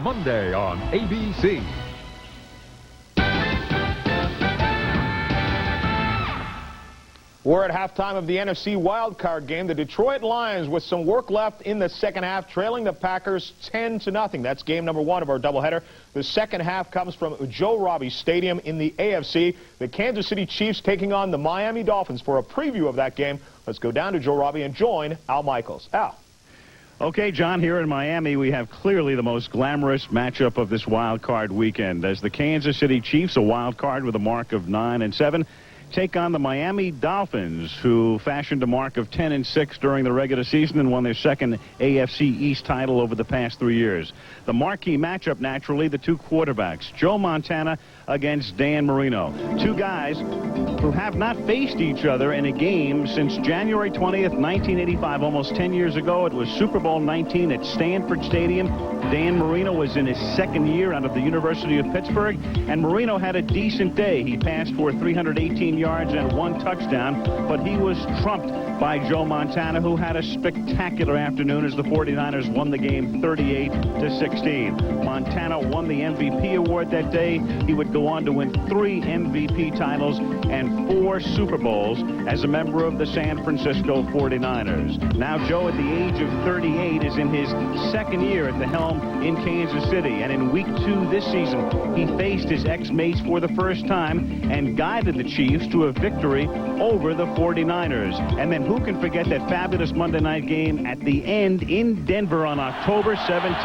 Monday on ABC. We're at halftime of the NFC wildcard game. The Detroit Lions, with some work left in the second half, trailing the Packers 10-0. That's game number one of our doubleheader. The second half comes from Joe Robbie Stadium in the AFC. The Kansas City Chiefs taking on the Miami Dolphins. For a preview of that game, let's go down to Joe Robbie and join Al Michaels. Al. Okay, John, here in Miami, we have clearly the most glamorous matchup of this wild card weekend, as the Kansas City Chiefs, a wild card with a mark of 9-7, take on the Miami Dolphins, who fashioned a mark of 10-6 during the regular season and won their second AFC East title over the past 3 years. The marquee matchup, naturally, the two quarterbacks, Joe Montana against Dan Marino. Two guys who have not faced each other in a game since January 20th, 1985, almost 10 years ago. It was Super Bowl 19 at Stanford Stadium. Dan Marino was in his second year out of the University of Pittsburgh, and Marino had a decent day. He passed for 318 yards and 1 touchdown, but he was trumped by Joe Montana, who had a spectacular afternoon as the 49ers won the game 38-16. Montana won the MVP award that day. He would go on to win 3 MVP titles and 4 Super Bowls as a member of the San Francisco 49ers. Now Joe, at the age of 38, is in his second year at the helm in Kansas City, and in week 2 this season, he faced his ex-mates for the first time and guided the Chiefs to a victory over the 49ers. And then who can forget that fabulous Monday night game at the end in Denver on October 17th?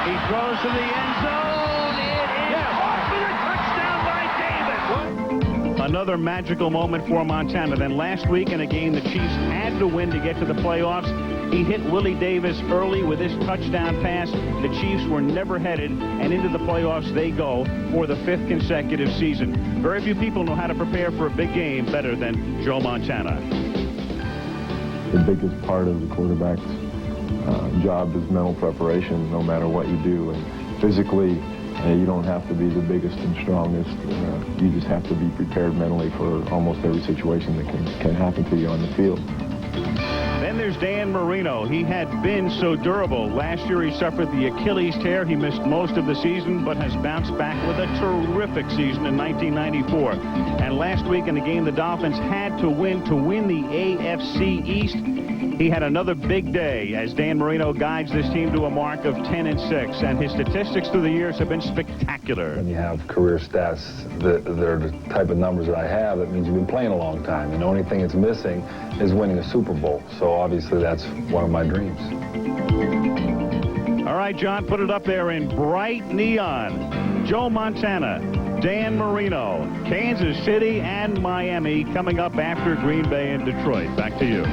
He throws to the end zone. It is off for the touchdown by Davis. Another magical moment for Montana. Then last week in a game the Chiefs had to win to get to the playoffs, he hit Willie Davis early with his touchdown pass. The Chiefs were never headed, and into the playoffs they go for the 5th consecutive season. Very few people know how to prepare for a big game better than Joe Montana. The biggest part of the quarterback's job is mental preparation, no matter what you do. And physically, you don't have to be the biggest and strongest. You just have to be prepared mentally for almost every situation that can happen to you on the field. Then there's Dan Marino. He had been so durable. Last year he suffered the Achilles tear. He missed most of the season, but has bounced back with a terrific season in 1994. And last week in the game the Dolphins had to win the AFC East, he had another big day as Dan Marino guides this team to a mark of 10-6. And his statistics through the years have been spectacular. When you have career stats that are the type of numbers that I have, that means you've been playing a long time. And the only thing that's missing is winning a Super Bowl. So obviously that's one of my dreams. All right, John, put it up there in bright neon. Joe Montana, Dan Marino, Kansas City, and Miami coming up after Green Bay and Detroit. Back to you.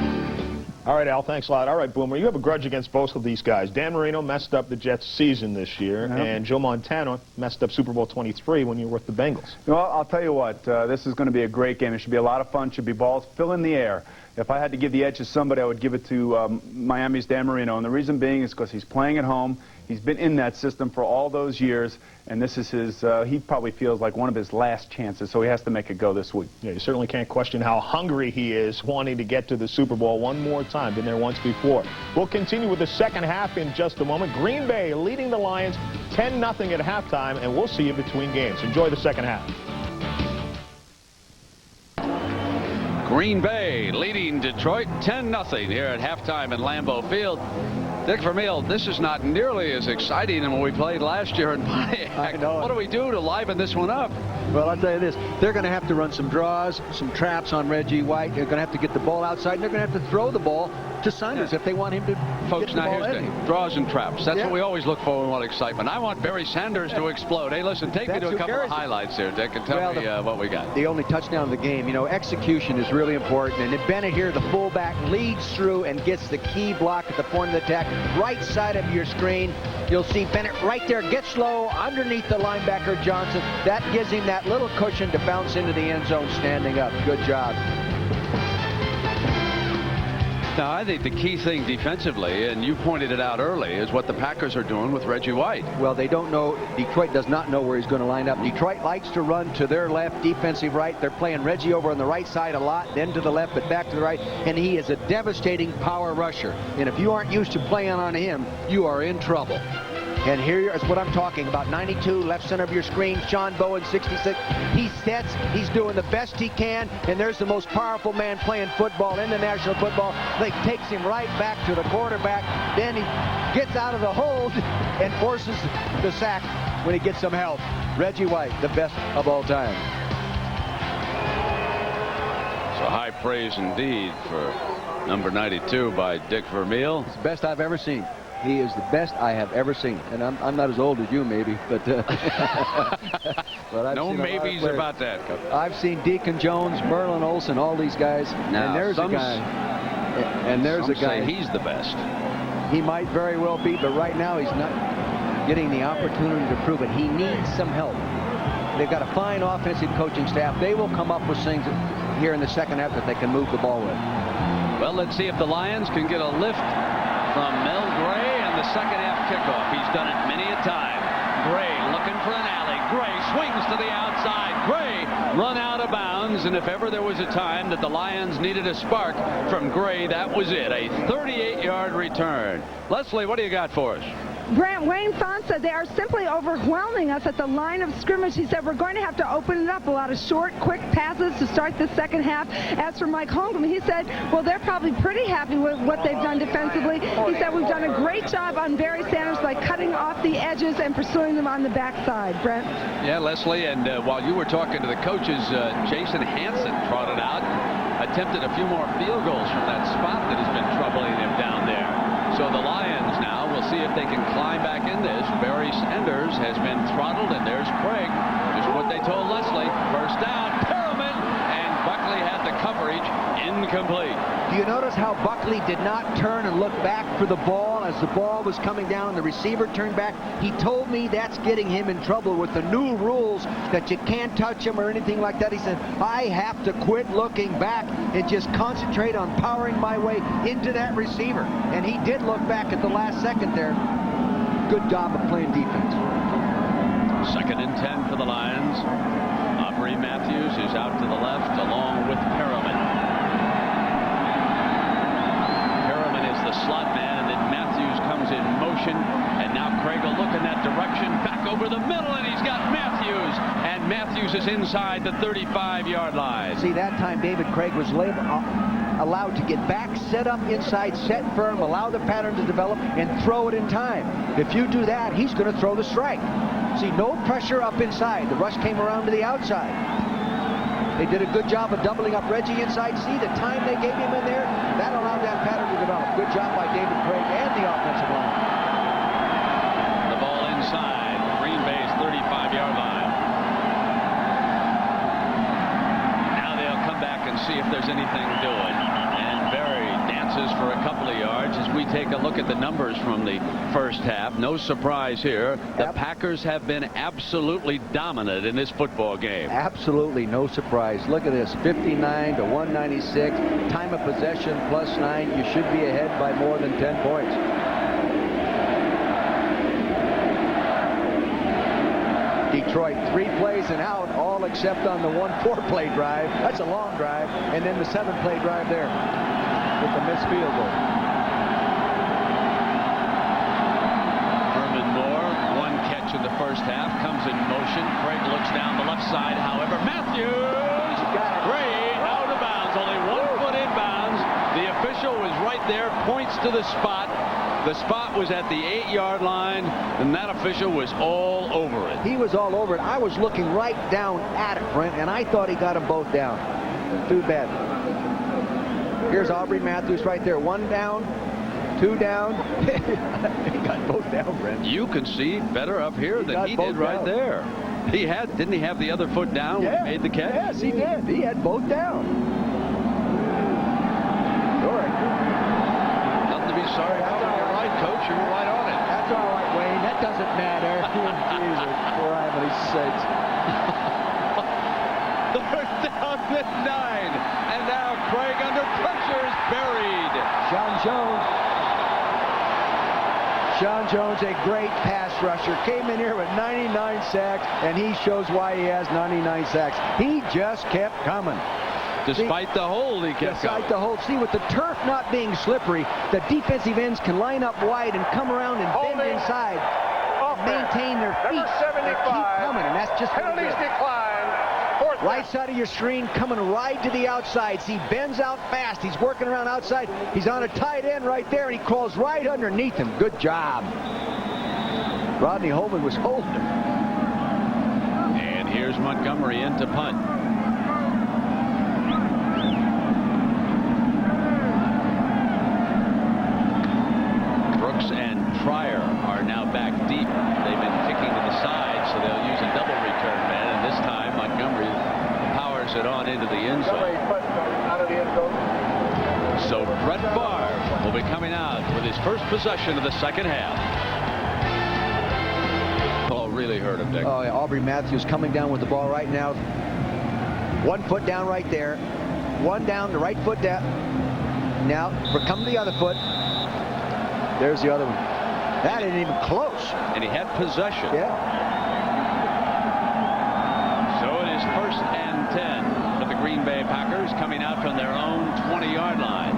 All right, Al, thanks a lot. All right, Boomer, you have a grudge against both of these guys. Dan Marino messed up the Jets' season this year, and Joe Montana messed up Super Bowl 23 when you were with the Bengals. Well, I'll tell you what, this is going to be a great game. It should be a lot of fun. Should be balls fill in the air. If I had to give the edge to somebody, I would give it to Miami's Dan Marino, and the reason being is because he's playing at home. He's been in that system for all those years, and this is his, he probably feels like one of his last chances, so he has to make it go this week. Yeah, you certainly can't question how hungry he is wanting to get to the Super Bowl one more time. Been there once before. We'll continue with the second half in just a moment. Green Bay leading the Lions 10-0 at halftime, and we'll see you between games. Enjoy the second half. Green Bay leading Detroit 10-0 here at halftime in Lambeau Field. Dick Vermeil, this is not nearly as exciting as when we played last year in Pontiac. What do we do to liven this one up? Well, I'll tell you this. They're going to have to run some draws, some traps on Reggie White. They're going to have to get the ball outside, and they're going to have to throw the ball to Saunders if they want him to Folks, get the now ball here's in. the draws and traps. That's what we always look for when we want excitement. I want Barry Sanders to explode. Hey, listen, take me to a couple of highlights here, Dick, and tell me what we got. The only touchdown of the game. You know, execution is really important. And Bennett here, the fullback, leads through and gets the key block at the point of the attack. Right side of your screen, you'll see Bennett right there. Gets low underneath the linebacker, Johnson. That gives him that little cushion to bounce into the end zone standing up. Good job. Now, I think the key thing defensively, and you pointed it out early, is what the Packers are doing with Reggie White. Well, they don't know. Detroit does not know where he's going to line up. Detroit likes to run to their left, defensive right. They're playing Reggie over on the right side a lot, then to the left, but back to the right. And he is a devastating power rusher. And if you aren't used to playing on him, you are in trouble. And here is what I'm talking about. 92, left center of your screen. Sean Bowen, 66. He sets. He's doing the best he can. And there's the most powerful man playing football in the National Football League. Takes him right back to the quarterback. Then he gets out of the hold and forces the sack when he gets some help. Reggie White, the best of all time. So high praise indeed for number 92 by Dick Vermeil. It's the best I've ever seen. He is the best I have ever seen. And I'm not as old as you, maybe, but, but I've no seen maybes about that, Coach. I've seen Deacon Jones, Merlin Olsen, all these guys. Now, and there's a guy. And there's a guy. Say he's the best. He might very well be, but right now he's not getting the opportunity to prove it. He needs some help. They've got a fine offensive coaching staff. They will come up with things here in the second half that they can move the ball with. Well, let's see if the Lions can get a lift from Mel Gray and the second half kickoff. He's done it many a time. Gray looking for an alley. Gray swings to the outside. Gray run out of bounds, and if ever there was a time that the Lions needed a spark from Gray, that was it. A 38-yard return. Leslie, what do you got for us? Brent, Wayne Fawn said they are simply overwhelming us at the line of scrimmage. He said we're going to have to open it up. A lot of short, quick passes to start the second half. As for Mike Holmgren, he said, well, they're probably pretty happy with what they've done defensively. He said we've done a great job on Barry Sanders by cutting off the edges and pursuing them on the backside. Brent? Yeah, Leslie, and while you were talking to the coaches, Jason Hansen trotted out, attempted a few more field goals from that spot that has been troubling him down there. So the Lions now will see if they can climb back in this. Barry Sanders has been throttled, and there's Craig. Just what they told Leslie. First down, Perriman, and Buckley had the coverage incomplete. Do you notice how Buckley did not turn and look back for the ball as the ball was coming down? The receiver turned back. He told me that's getting him in trouble with the new rules that you can't touch him or anything like that. He said, I have to quit looking back and just concentrate on powering my way into that receiver. And he did look back at the last second there. Good job of playing defense. 2nd and 10 for the Lions. Aubrey Matthews is out to the left along with Perriman. The slot man, and then Matthews comes in motion, and now Craig will look in that direction, back over the middle, and he's got Matthews, and Matthews is inside the 35-yard line. See, that time David Craig was allowed to get back, set up inside, set firm, allow the pattern to develop, and throw it in time. If you do that, he's going to throw the strike. See, no pressure up inside. The rush came around to the outside. They did a good job of doubling up Reggie inside. See, the time they gave him in there, that allowed that pattern to develop. Good job by David Craig and the offensive line. The ball inside Green Bay's 35-yard line. Now they'll come back and see if there's anything doing. And Barry dances for a couple of yards as we take a look at the numbers from the first half. No surprise here. The Packers have been absolutely dominant in this football game. Absolutely no surprise. Look at this, 59 to 196. Time of possession +9. You should be ahead by more than 10 points. Detroit 3 plays and out, all except on the 1 4-play drive. That's a long drive. And then the 7-play drive there with the missed field goal. Herman Moore, 1 catch in the first half, comes in motion. Craig looks down the left side. However, Matthews, Gray out of bounds, only 1 foot inbounds. The official was right there, points to the spot. The spot was at the 8-yard line, and that official was all over it. He was all over it. I was looking right down at it, Brent, and I thought he got them both down. Too bad. Here's Aubrey Matthews right there. 1 down, 2 down. He got both down, Brent. You can see better up here than he did right there. He had, didn't he have the other foot down when he made the catch? Yes, he did. He had both down. Sorry. Nothing to be sorry about. You're right, Coach. You were right on it. That's all right, Wayne. That doesn't matter. Jesus, for heaven's sakes. They're down at 9. And now Craig under pressure is buried. Sean Jones. Sean Jones, a great pass rusher, came in here with 99 sacks, and he shows why he has 99 sacks. He just kept coming. Despite the hold, he kept coming. Despite the hold. See, with the turf not being slippery, the defensive ends can line up wide and come around and bend inside, maintain their feet, and keep coming, and that's just what he did. Right side of your screen, coming right to the outside. See, bends out fast. He's working around outside. He's on a tight end right there, and he crawls right underneath him. Good job. Rodney Holman was holding him. And here's Montgomery in to punt. Brooks and Pryor are now back deep. They've been kicking to the side, so they'll use a double return man, and this time Montgomery powers it on into the end zone. So Brett Favre will be coming out with his first possession of the second half. Oh, really hurt him, Dick. Oh, yeah, Aubrey Matthews coming down with the ball right now. 1 foot down right there. One down, the right foot down. Now, we're coming to the other foot. There's the other one. That isn't even close. And he had possession. Yeah. So it is 1st and 10 for the Green Bay Packers, coming out from their own 20-yard line.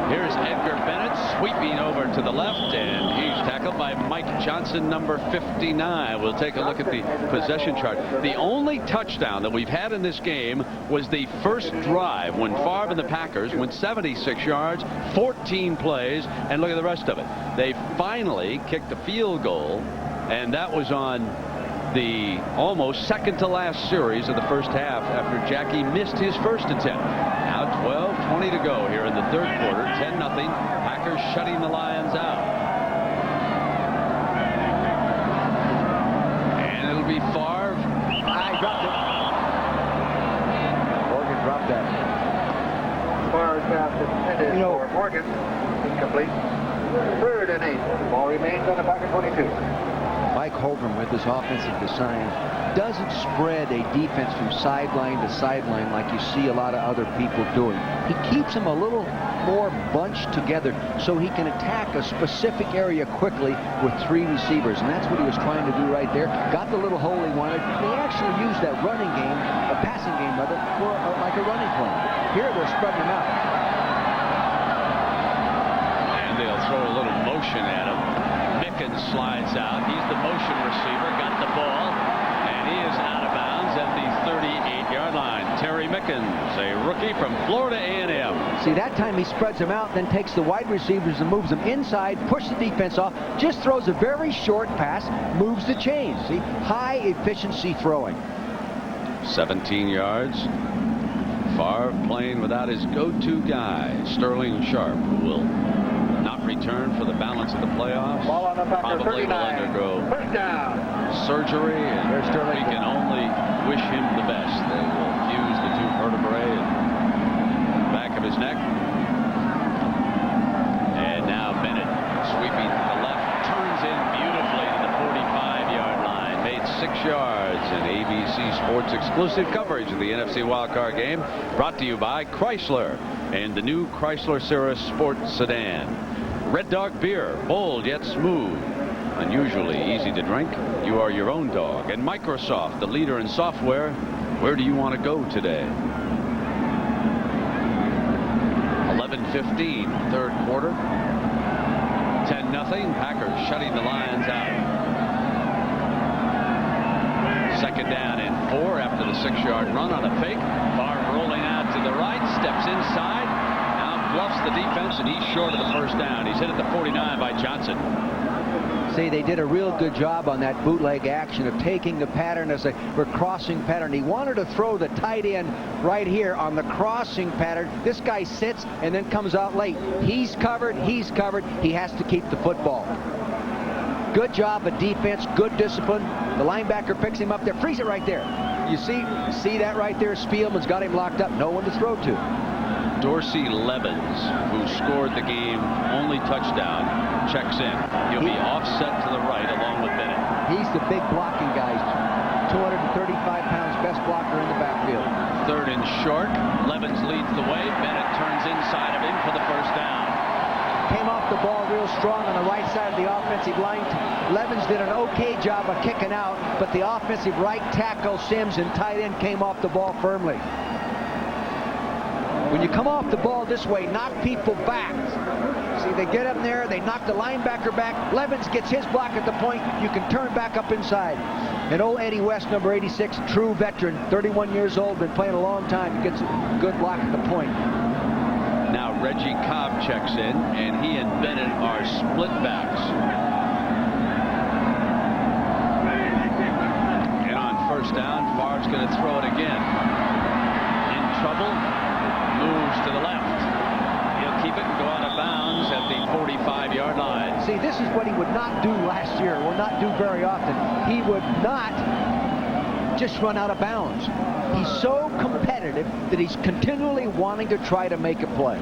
Here's Edgar Bennett sweeping over to the left, and he's tackled by Mike Johnson, number 59. We'll take a look at the possession chart. The only touchdown that we've had in this game was the first drive when Favre and the Packers went 76 yards, 14 plays, and look at the rest of it. They finally kicked a field goal, and that was on the almost second to last series of the first half after Jackie missed his first attempt. Now 12:20 to go here in the third quarter. 10-0. Packers shutting the Lions out. And it'll be Favre. I dropped it. Morgan dropped that. Favre pass intended for Morgan. Incomplete. 3rd and 8. Ball remains on the Packer 22. Mike Holdren, with his offensive design, doesn't spread a defense from sideline to sideline like you see a lot of other people doing. He keeps them a little more bunched together so he can attack a specific area quickly with 3 receivers, and that's what he was trying to do right there. Got the little hole he wanted. They actually used that running game, a passing game rather, for like a running play. Here they're spreading him out. And they'll throw a little motion at him. Mickens slides out. He's the motion receiver. Got the ball. And he is out of bounds at the 38-yard line. Terry Mickens, a rookie from Florida A&M. See, that time he spreads them out, then takes the wide receivers and moves them inside, pushes the defense off, just throws a very short pass, moves the chains. See, high efficiency throwing. 17 yards. Favre playing without his go-to guy, Sterling Sharp, who will not return for the balance of the playoffs. Probably will undergo surgery, and we can only wish him the best. They will fuse the 2 vertebrae in the back of his neck. And now Bennett sweeping to the left, turns in beautifully to the 45-yard line, made 6 yards in ABC Sports exclusive coverage of the NFC wildcard game, brought to you by Chrysler and the new Chrysler Cirrus Sport Sedan. Red Dog beer, bold yet smooth, unusually easy to drink. You are your own dog. And Microsoft, the leader in software. Where do you want to go today? 11:15, third quarter. 10-0. Packers shutting the Lions out. 2nd down and 4 after the 6-yard run on a fake. Favre rolling out to the right, steps inside. Bluffs the defense, and he's short of the first down. He's hit at the 49 by Johnson. See, they did a real good job on that bootleg action of taking the pattern as a crossing pattern. He wanted to throw the tight end right here on the crossing pattern. This guy sits and then comes out late. He's covered. He has to keep the football. Good job of defense, good discipline. The linebacker picks him up there, frees it right there. You see that right there? Spielman's got him locked up. No one to throw to. Dorsey Levens, who scored the game only touchdown, checks in. He'll be offset to the right along with Bennett. He's the big blocking guy. 235 pounds, best blocker in the backfield. 3rd and short. Levens leads the way. Bennett turns inside of him for the first down. came off the ball real strong on the right side of the offensive line. Levens did an okay job of kicking out, but the offensive right tackle, Sims, and tight end came off the ball firmly. When you come off the ball this way, knock people back. See, they get up there, they knock the linebacker back. Levens gets his block at the point. You can turn back up inside. And old Eddie West, number 86, true veteran, 31 years old, been playing a long time. Gets a good block at the point. Now Reggie Cobb checks in, and he and Bennett are split backs. And on first down, Favre's going to throw it again. In trouble, moves to the left. He'll keep it and go out of bounds at the 45-yard line. See, this is what he would not do last year, will not do very often. He would not just run out of bounds. He's so competitive that he's continually wanting to try to make a play.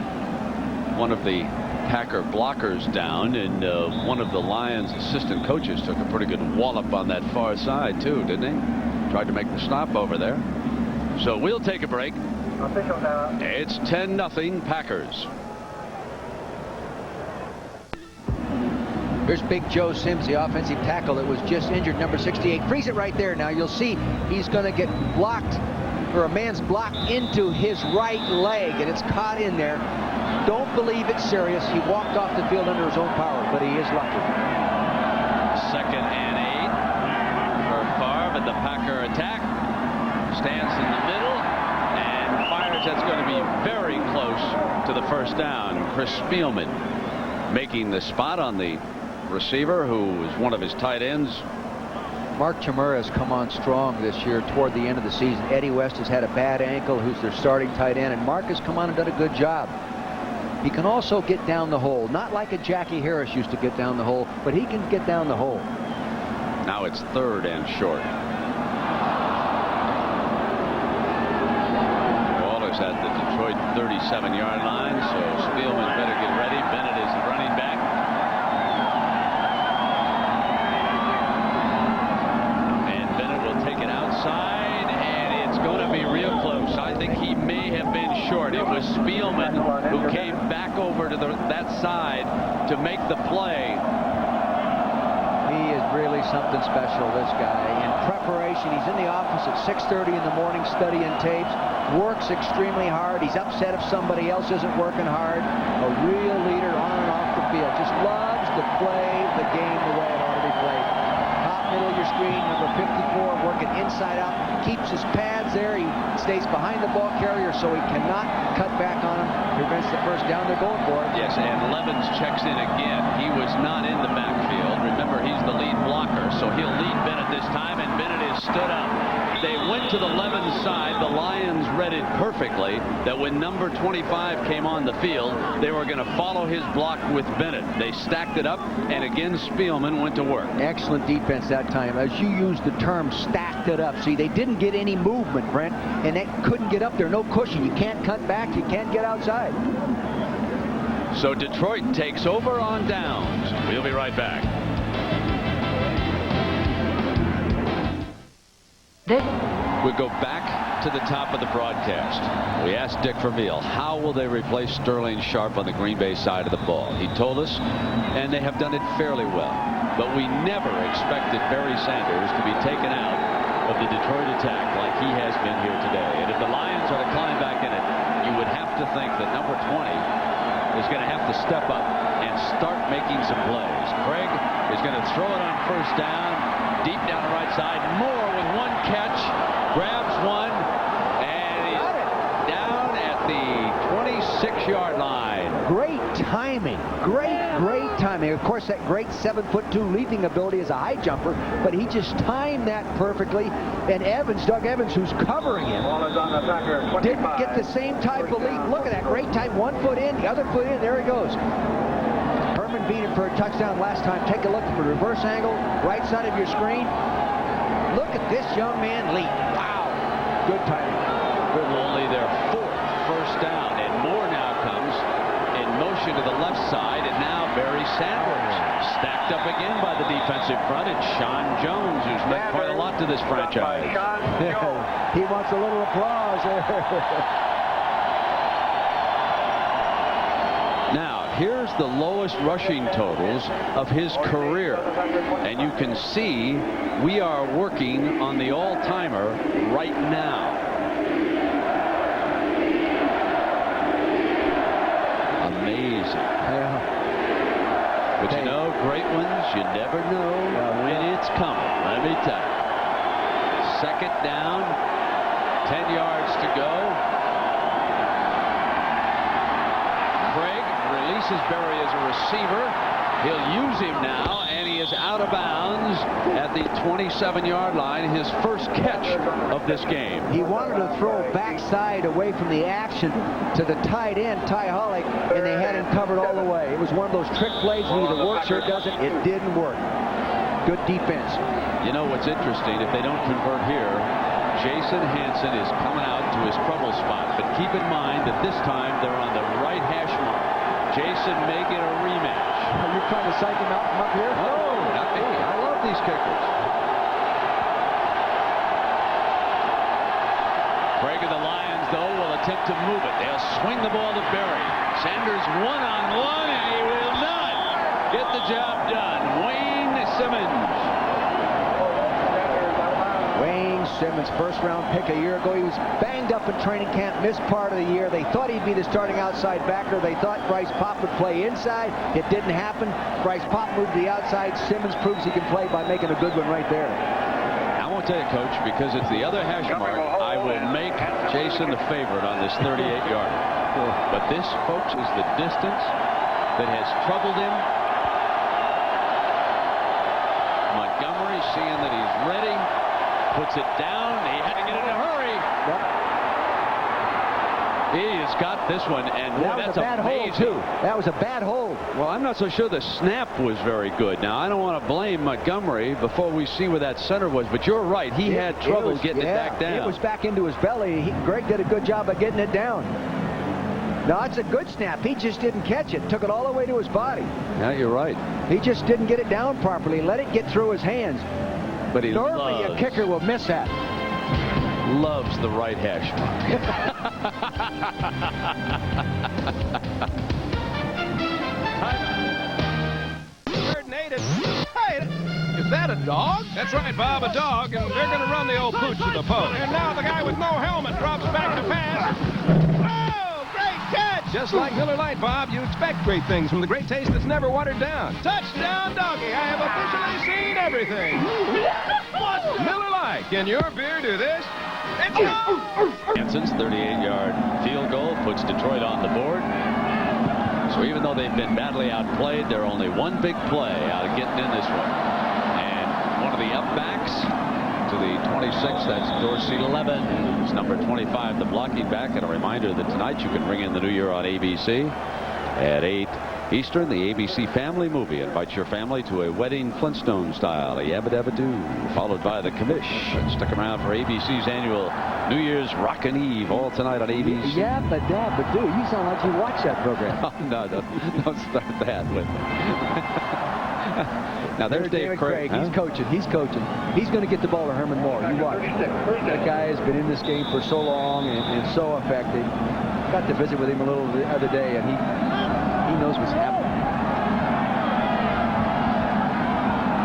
One of the Packer blockers down, and one of the Lions assistant coaches took a pretty good wallop on that far side too, didn't he? Tried to make the stop over there. So we'll take a break. It's 10-0 Packers. Here's Big Joe Sims, the offensive tackle that was just injured, number 68. Freeze it right there. Now you'll see he's going to get blocked, or a man's blocked into his right leg, and it's caught in there. Don't believe it's serious. He walked off the field under his own power, but he is lucky. 2nd and 8 for Favre, and the Packer attack. Stands in the middle and fires. That's going to be very close to the first down. Chris Spielman making the spot on the receiver, who is one of his tight ends. Mark Chmura has come on strong this year toward the end of the season. Eddie West has had a bad ankle, who's their starting tight end, and Mark has come on and done a good job. He can also get down the hole, not like a Jackie Harris used to get down the hole, but he can get down the hole. Now it's 3rd and short. Ball is at the Detroit 37-yard line, so Spielman better get ready. Bennett is the running back. And Bennett will take it outside, and it's going to be real close. I think he may have been short. It was Spielman who came back over to that side to make the play. He is really something special, this guy. In preparation, he's in the office at 6:30 in the morning studying tapes, works extremely hard. He's upset if somebody else isn't working hard. A real leader on and off the field. Just loves to play the game the way it ought to be played. Top middle of your screen, number 54, working inside out. Keeps his pads there. He stays behind the ball carrier so he cannot cut back on him. Prevents the first down. They're going for it. Yes, and Levens checks in again. He was not in the backfield. Remember, he's the lead blocker, so he'll lead Bennett this time, and Bennett is stood up. They went to the Levens side. The Lions read it perfectly that when number 25 came on the field, they were going to follow his block with Bennett. They stacked it up, and again Spielman went to work. Excellent defense that time. As you used the term, stacked it up. See, they didn't get any movement, Brent, and they couldn't get up there. No cushion. You can't cut back. You can't get outside. So Detroit takes over on downs. We'll be right back. We go back to the top of the broadcast. We asked Dick Vermeil, how will they replace Sterling Sharp on the Green Bay side of the ball? He told us, and they have done it fairly well. But we never expected Barry Sanders to be taken out of the Detroit attack like he has been here today. And if the Lions are to climb back in it, you would have to think that number 20 is going to have to step up and start making some plays. Craig is going to throw it on first down, deep down the right side. Moore with one catch, grabs one, and he's down at the 26-yard line. Great timing. Great timing. Of course, that great 7'2" leaping ability as a high jumper, but he just timed that perfectly. And Evans, Doug Evans, who's covering him, didn't get the same type of leap. Look at that great time. 1 foot in, the other foot in. There he goes. Herman beat him for a touchdown last time. Take a look at the reverse angle, right side of your screen. Look at this young man leap. Wow. Good timing. Only their 4th first down, and Moore now comes in motion to the left side, and now Barry Sanders stacked up again by the defensive front, and Sean Jones, who's meant quite a lot to this franchise. He wants a little applause. Now, here's the lowest rushing totals of his career. And you can see we are working on the all-timer right now. Amazing. But you know, great ones, you never know when it's coming. Let me tell you. Second down, 10 yards to go. Craig releases Berry as a receiver. He'll use him now, and he is out of bounds at the 27-yard line, his first catch of this game. He wanted to throw backside away from the action to the tight end, Ty Hollick, and they had him covered all the way. It was one of those trick plays. It either works or it doesn't. It didn't work. Good defense. You know what's interesting? If they don't convert here, Jason Hanson is coming out to his trouble spot. But keep in mind that this time they're on the right hash mark. Jason may get a rematch. Are you trying to psych him out from up here? No, not me. I love these kickers. Craig of the Lions, though, will attempt to move it. They'll swing the ball to Berry. Sanders one-on-one, and he will not get the job done. Wayne Simmons. Wayne Simmons, first-round pick a year ago. He was banged up in training camp, missed part of the year. They thought he'd be the starting outside backer. They thought Bryce Popp would play inside. It didn't happen. Bryce Popp moved to the outside. Simmons proves he can play by making a good one right there. I won't tell you, Coach, because it's the other hash mark. I will make Jason the favorite on this 38-yarder. But this, folks, is the distance that has troubled him. Montgomery, seeing that he's ready, puts it down. He had to get in a hurry. He has got this one, and boy, that's a bad hold, too. That was a bad hold. Well, I'm not so sure the snap was very good. Now, I don't want to blame Montgomery before we see where that center was, but you're right. He had trouble getting it back down. It was back into his belly. Greg did a good job of getting it down. No, it's a good snap. He just didn't catch it. Took it all the way to his body. Yeah, you're right. He just didn't get it down properly. Let it get through his hands. But he normally a kicker will miss that. Loves the right hash mark. Hey, is that a dog? That's right, Bob, a dog, and they're going to run the old pooch to the post. And now the guy with no helmet drops back to pass. Oh, great catch! Just like Miller Lite, Bob, you expect great things from the great taste that's never watered down. Touchdown, doggy! I have officially seen everything. Miller Lite, can your beer do this? Hanson's 38-yard field goal puts Detroit on the board. So even though they've been badly outplayed, they're only one big play out of getting in this one. And one of the upbacks to the 26, that's Dorsey 11. It's number 25, the blocking back. And a reminder that tonight you can bring in the new year on ABC at 8 Eastern. The ABC Family Movie invites your family to a wedding Flintstone style, a Yabba Dabba Doo, followed by the Commish. And stick around for ABC's annual New Year's Rockin' Eve, all tonight on ABC. Yabba Dabba Doo. You sound like you watch that program. Oh, no, don't start that with me. Now there's Dave Craig. He's coaching. He's coaching. He's going to get the ball to Herman Moore. You watch. That guy has been in this game for so long and so effective. Got to visit with him a little the other day, and he knows what's happening.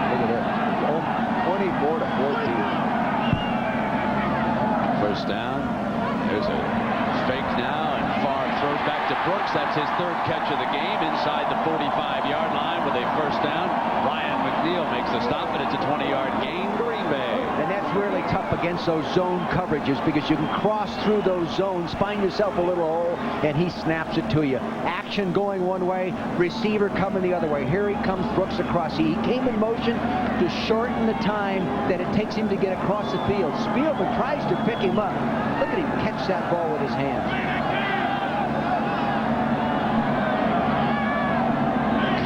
Look at that. 24-14. First down. There's a fake now, and Favre throws back to Brooks. That's his third catch of the game inside the 45-yard line with a first down. Ryan McNeil makes the stop, and it's a 20-yard gain. Green Bay. And that's really tough against those zone coverages because you can cross through those zones, find yourself a little hole, and he snaps it to you. Action going one way, receiver coming the other way. Here he comes, Brooks across. He came in motion to shorten the time that it takes him to get across the field. Spielman tries to pick him up. Look at him catch that ball with his hands.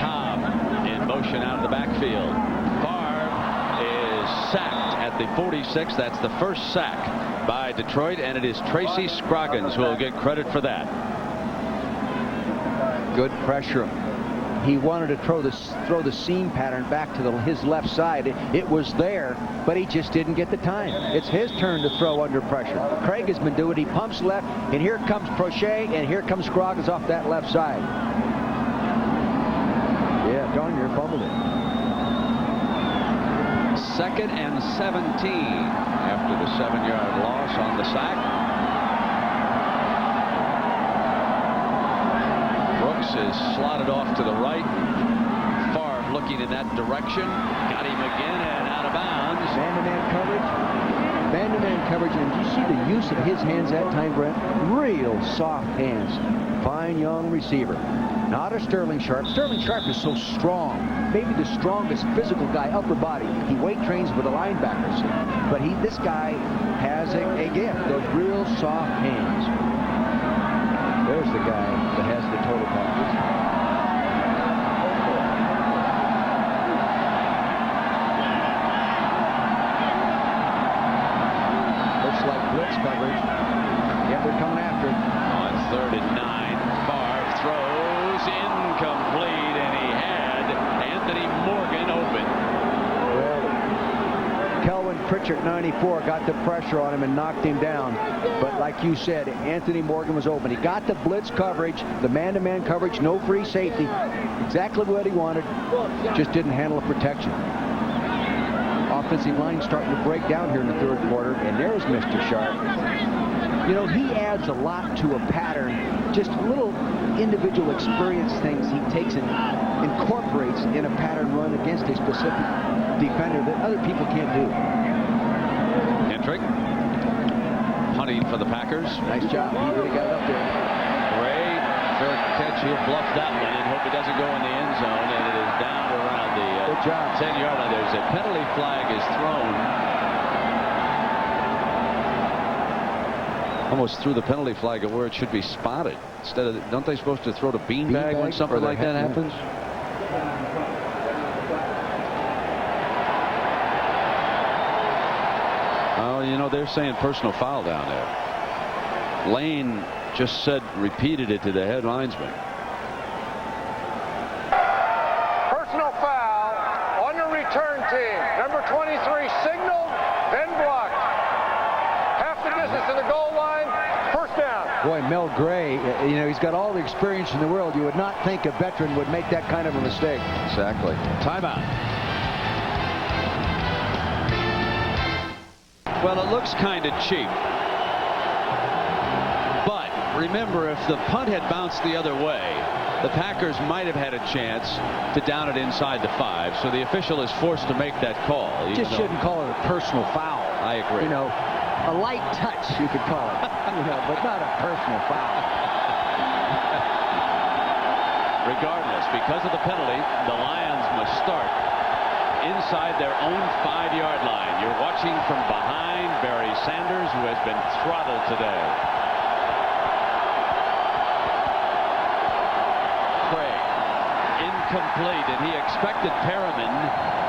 Cobb in motion out of the backfield. Favre is sacked at the 46. That's the first sack by Detroit, and it is Tracy Scroggins who will get credit for that. Good pressure. He wanted to throw the seam pattern back to his left side. It was there, but he just didn't get the time. It's his turn to throw under pressure. Craig has been doing it. He pumps left, and here comes Prochet, and here comes Scroggins off that left side. Jr. fumbled it. 2nd and 17 after the 7-yard loss on the sack. Brooks is slotted off to the right. Favre looking in that direction. Got him again and out of bounds. Man-to-man coverage. Man-to-man coverage. And you see the use of his hands that time, Brent? Real soft hands. Fine young receiver. Not a Sterling Sharp. Sterling Sharp is so strong. Maybe the strongest physical guy, upper body. He weight trains with the linebackers. But this guy has a gift. Those real soft hands. There's the guy that has the total package. Blitz coverage. Yeah, they're coming after it. On 3rd and 9, Favre throws incomplete, and he had Anthony Morgan open. Well, Kelvin Pritchard, 94, got the pressure on him and knocked him down. But like you said, Anthony Morgan was open. He got the blitz coverage, the man-to-man coverage, no free safety. Exactly what he wanted. Just didn't handle the protection. Offensive line starting to break down here in the 3rd quarter, and there's Mr. Sharp. You know, he adds a lot to a pattern, just little individual experience things he takes and incorporates in a pattern run against a specific defender that other people can't do. Hendrick punting for the Packers. Nice job. He really got it up there. Great fair catch. He'll bluff that one and hope it doesn't go in the end zone, and it is down around the 10-yard line. There's a penalty flag is thrown. Almost threw the penalty flag at where it should be spotted. Instead of, don't they supposed to throw the beanbag when something like that happens? Oh, you know, they're saying personal foul down there. Lane just said, repeated it to the head linesman. Personal foul on the return team. Number 23 signaled, then blocked. Half the distance to the goal line, first down. Boy, Mel Gray, you know, he's got all the experience in the world. You would not think a veteran would make that kind of a mistake. Exactly. Timeout. Well, it looks kind of cheap. But remember, if the punt had bounced the other way, the Packers might have had a chance to down it inside the 5. So the official is forced to make that call. Just shouldn't call it a personal foul. I agree. You know, a light touch, you could call it. You know, but not a personal foul. Regardless, because of the penalty, the Lions must start inside their own 5-yard line. You're watching from behind Barry Sanders, who has been throttled today. Craig, incomplete, and he expected Perriman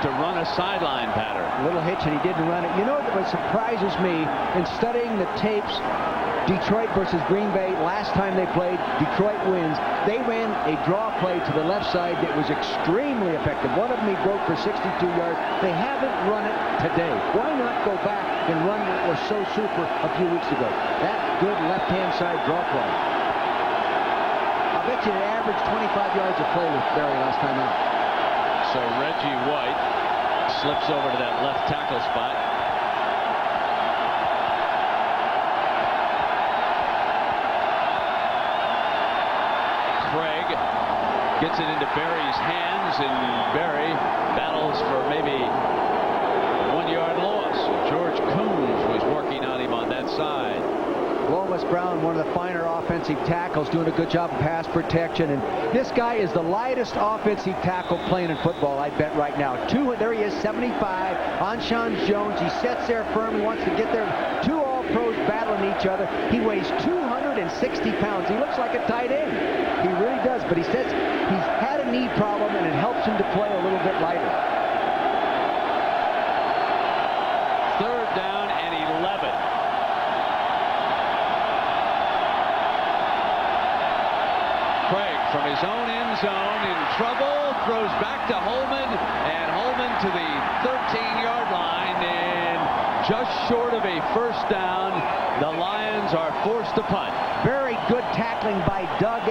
to run a sideline pattern. A little hitch, and he didn't run it. You know what surprises me in studying the tapes, Detroit versus Green Bay, last time they played, Detroit wins. They ran a draw play to the left side that was extremely effective. One of them he broke for 62 yards. They haven't run it today. Why not go back and run what was so super a few weeks ago? That good left-hand side draw play. I bet you they averaged 25 yards of play with Barry last time out. So Reggie White slips over to that left tackle spot. Craig gets it into Barry's hands, and Barry battles for maybe a 1-yard loss. George Coons was working on him on that side. Lomas Brown, one of the finer offensive tackles, doing a good job of pass protection. And this guy is the lightest offensive tackle playing in football, I bet right now. There he is, 75. Anshan Jones, he sets there firm. He wants to get there. 2 All-Pros battling each other. He weighs 260 pounds. He looks like a tight end. He really does. But he says he's had a knee problem, and it helps him to play a little bit lighter. 3rd down and 11. Craig from his own end zone in trouble, throws back to Holman, and Holman to the 13-yard line, and just short of a first down. The Lions are forced to punt. Very good tackling by Doug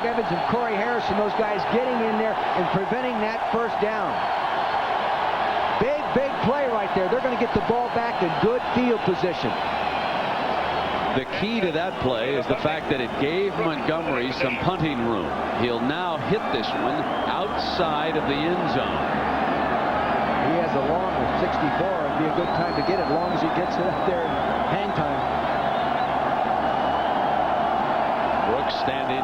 Doug Evans and Corey Harrison, those guys getting in there and preventing that first down. Big play right there. They're going to get the ball back in good field position. The key to that play is the fact that it gave Montgomery some punting room. He'll now hit this one outside of the end zone. He has a long 64. It'd be a good time to get it as long as he gets it up there in hang time. Brooks standing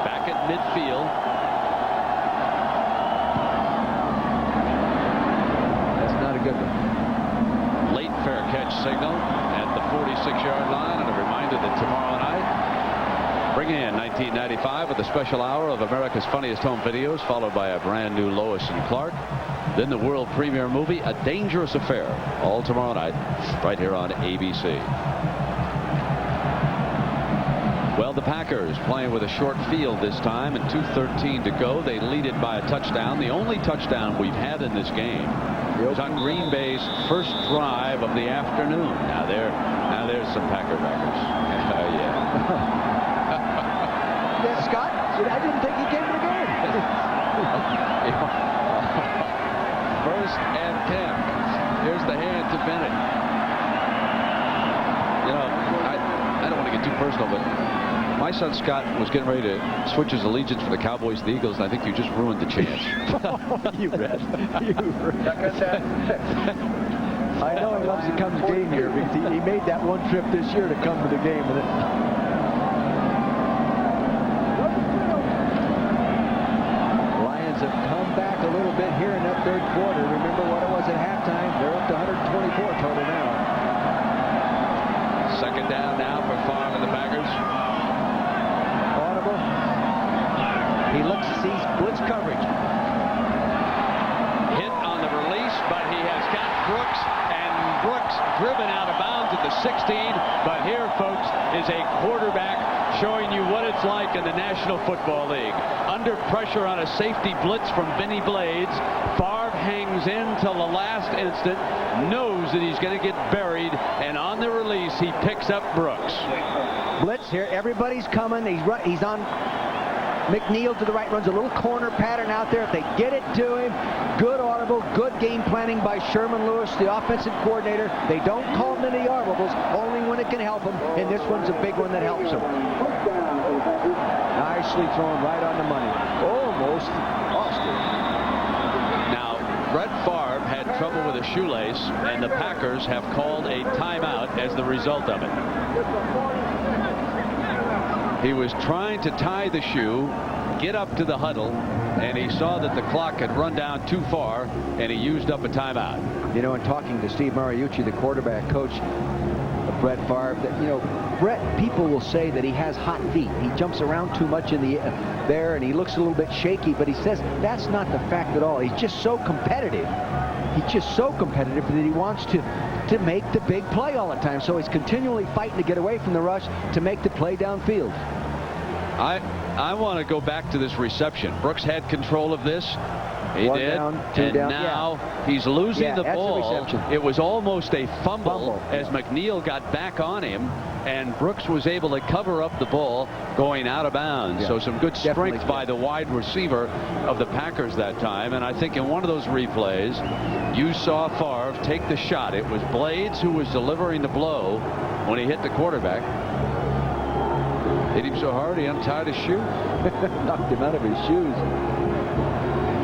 back at midfield. That's not a good one. Late fair catch signal at the 46-yard line, and a reminder that tomorrow night, bring in 1995 with a special hour of America's Funniest Home Videos, followed by a brand new Lois and Clark. Then the world premiere movie, A Dangerous Affair, all tomorrow night, right here on ABC. Well, the Packers playing with a short field this time, and 2:13 to go. They lead it by a touchdown. The only touchdown we've had in this game was on Green Bay's first drive of the afternoon. Now there's some Packers. Yeah. Yeah, Scott, I didn't think he came to the game. First and 10. Here's the hand to Bennett. You know, I don't want to get too personal, but my son Scott was getting ready to switch his allegiance from the Cowboys to the Eagles, and I think you just ruined the chance. You read. I know he loves to come to the game here because he made that one trip this year to come to the game. Lions have come back a little bit here in that third quarter. Remember what it was at halftime? They're up to 124 total now. Second down now for Favre and the Packers. Audible. He looks, sees blitz coverage. Hit on the release, but he has got Brooks, and Brooks driven out of bounds at the 16. But here, folks, is a quarterback showing you what it's like in the National Football League. Under pressure on a safety blitz from Benny Blades, Favre hangs in till the last instant, knows that he's going to get buried, and on the release, he picks up Brooks. Blitz here. Everybody's coming. He's on McNeil to the right, runs a little corner pattern out there. If they get it to him, good audible, good game planning by Sherman Lewis, the offensive coordinator. They don't call him into the audibles, only when it can help him, and this one's a big one that helps him. Nicely thrown right on the money. Almost lost it. Now, Brett Favre had trouble with a shoelace, and the Packers have called a timeout as the result of it. He was trying to tie the shoe, get up to the huddle, and he saw that the clock had run down too far, and he used up a timeout. You know, in talking to Steve Mariucci, the quarterback coach of Brett Favre, that, you know, Brett, people will say that he has hot feet. He jumps around too much in the there, and he looks a little bit shaky, but he says that's not the fact at all. He's just so competitive. He's just so competitive that he wants to make the big play all the time. So he's continually fighting to get away from the rush to make the play downfield. I want to go back to this reception. Brooks had control of this. He One did. down, two and down. now he's losing the that's ball. a reception. It was almost a fumble as Yeah. McNeil got back on him, and Brooks was able to cover up the ball going out of bounds. Yeah. So some good strength Definitely. by the wide receiver of the Packers that time. And I think in one of those replays, you saw Favre take the shot. It was Blades who was delivering the blow when he hit the quarterback. Hit him so hard he untied his shoe. Knocked him out of his shoes.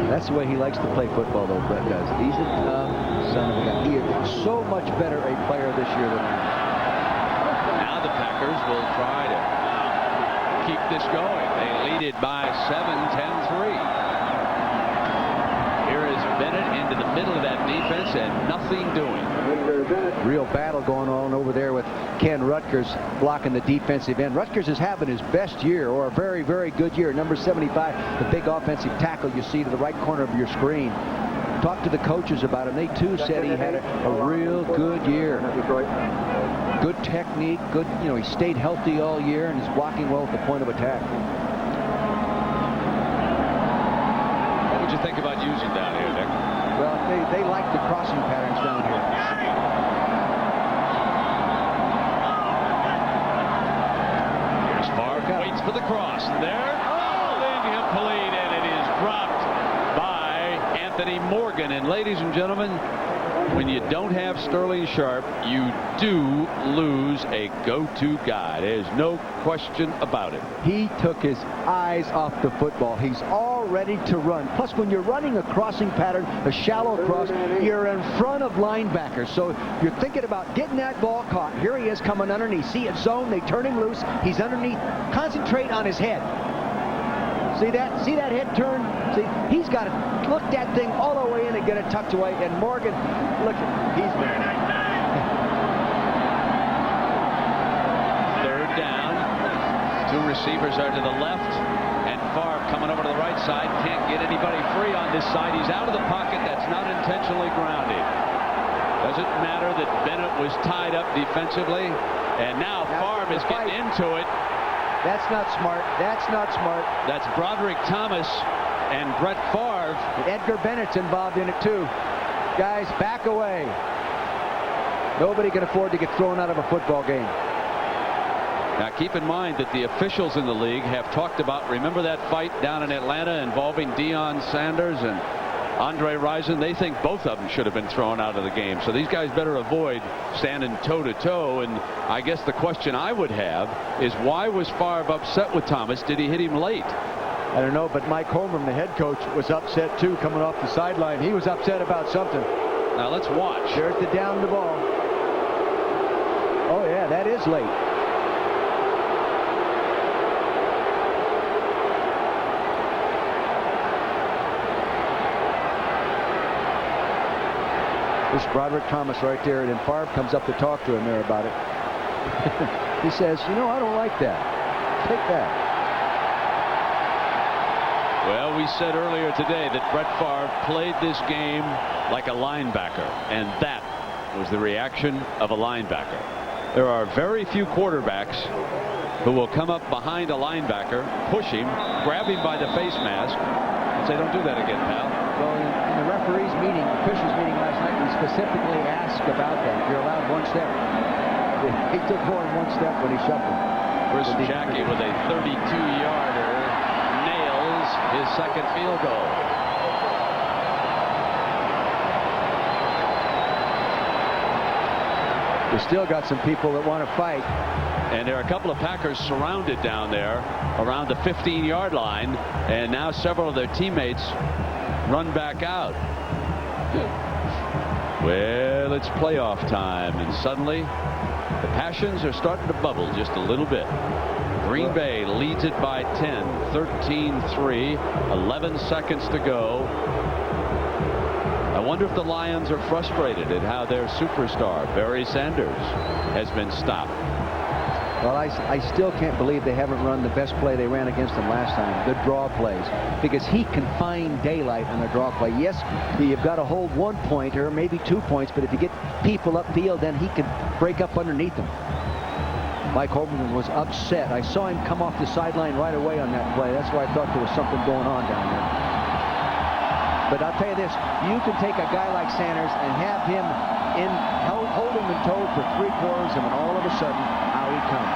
That's the way he likes to play football, though, Brett does. He's a tough son of a gun. He is so much better a player this year than I am. Now the Packers will try to keep this going. They lead it by 7, 10-3. Here is Bennett into the middle of that defense and nothing doing. Real battle going on over there with Ken Rutgers blocking the defensive end. Rutgers is having his best year, or a very, very good year. Number 75, the big offensive tackle you see to the right corner of your screen. Talked to the coaches about him. They, too, said he had a real good year. Good technique, good, you know, he stayed healthy all year and is blocking well at the point of attack. What would you think about using down here, Nick? Well, they like the crossing patterns down here. Here's Favre, waits for the cross. There. incomplete, and it is dropped by Anthony Morgan. And ladies and gentlemen, when you don't have Sterling Sharp, you do lose a go-to guy. There's no question about it. He took his eyes off the football. He's all ready to run. Plus, when you're running a crossing pattern, a shallow cross, you're in front of linebackers. So you're thinking about getting that ball caught. Here he is coming underneath. See it zone. They turn him loose. He's underneath. Concentrate on his head. See that? See that head turn? See, he's got to look that thing all the way in and get it tucked away. And Morgan, look, he's there. Third down. Two receivers are to the left, and Favre coming over to the right side. Can't get anybody free on this side. He's out of the pocket. That's not intentionally grounded. Doesn't matter that Bennett was tied up defensively, and now Favre is getting into it. That's not smart. That's not smart. That's Broderick Thomas and Brett Favre. Edgar Bennett's involved in it too. Guys, back away. Nobody can afford to get thrown out of a football game. Now keep in mind that the officials in the league have talked about, remember that fight down in Atlanta involving Deion Sanders and Andre Rison? They think both of them should have been thrown out of the game. So these guys better avoid standing toe-to-toe. And I guess the question I would have is, why was Favre upset with Thomas? Did he hit him late? I don't know, but Mike Holmgren, the head coach, was upset too coming off the sideline. He was upset about something. Now let's watch. There's the down the ball. Oh yeah, that is late. This Broderick Thomas right there, and then Favre comes up to talk to him there about it. He says, you know, I don't like that. Take that. Well, we said earlier today that Brett Favre played this game like a linebacker, and that was the reaction of a linebacker. There are very few quarterbacks who will come up behind a linebacker, push him, grab him by the face mask, and say, don't do that again, pal. Well, in the referee's meeting, officials meeting last night, we specifically asked about that. You're allowed one step. He took more than one step when he shoved him. Chris Jackie with a 32-yarder nails his second field goal. We still got some people that want to fight. And there are a couple of Packers surrounded down there around the 15-yard line, and now several of their teammates run back out. Well, it's playoff time, and suddenly the passions are starting to bubble just a little bit. Green Bay leads it by 10, 13-3, 11 seconds to go. I wonder if the Lions are frustrated at how their superstar, Barry Sanders, has been stopped. Well, I still can't believe they haven't run the best play they ran against them last time, the draw plays, because he can find daylight on a draw play. Yes, you've got to hold 1 point or maybe 2 points, but if you get people upfield, then he can break up underneath them. Mike Holmgren was upset. I saw him come off the sideline right away on that play. That's why I thought there was something going on down there. But I'll tell you this, you can take a guy like Sanders and have him hold him in tow for 3 quarters, and then all of a sudden, out he comes.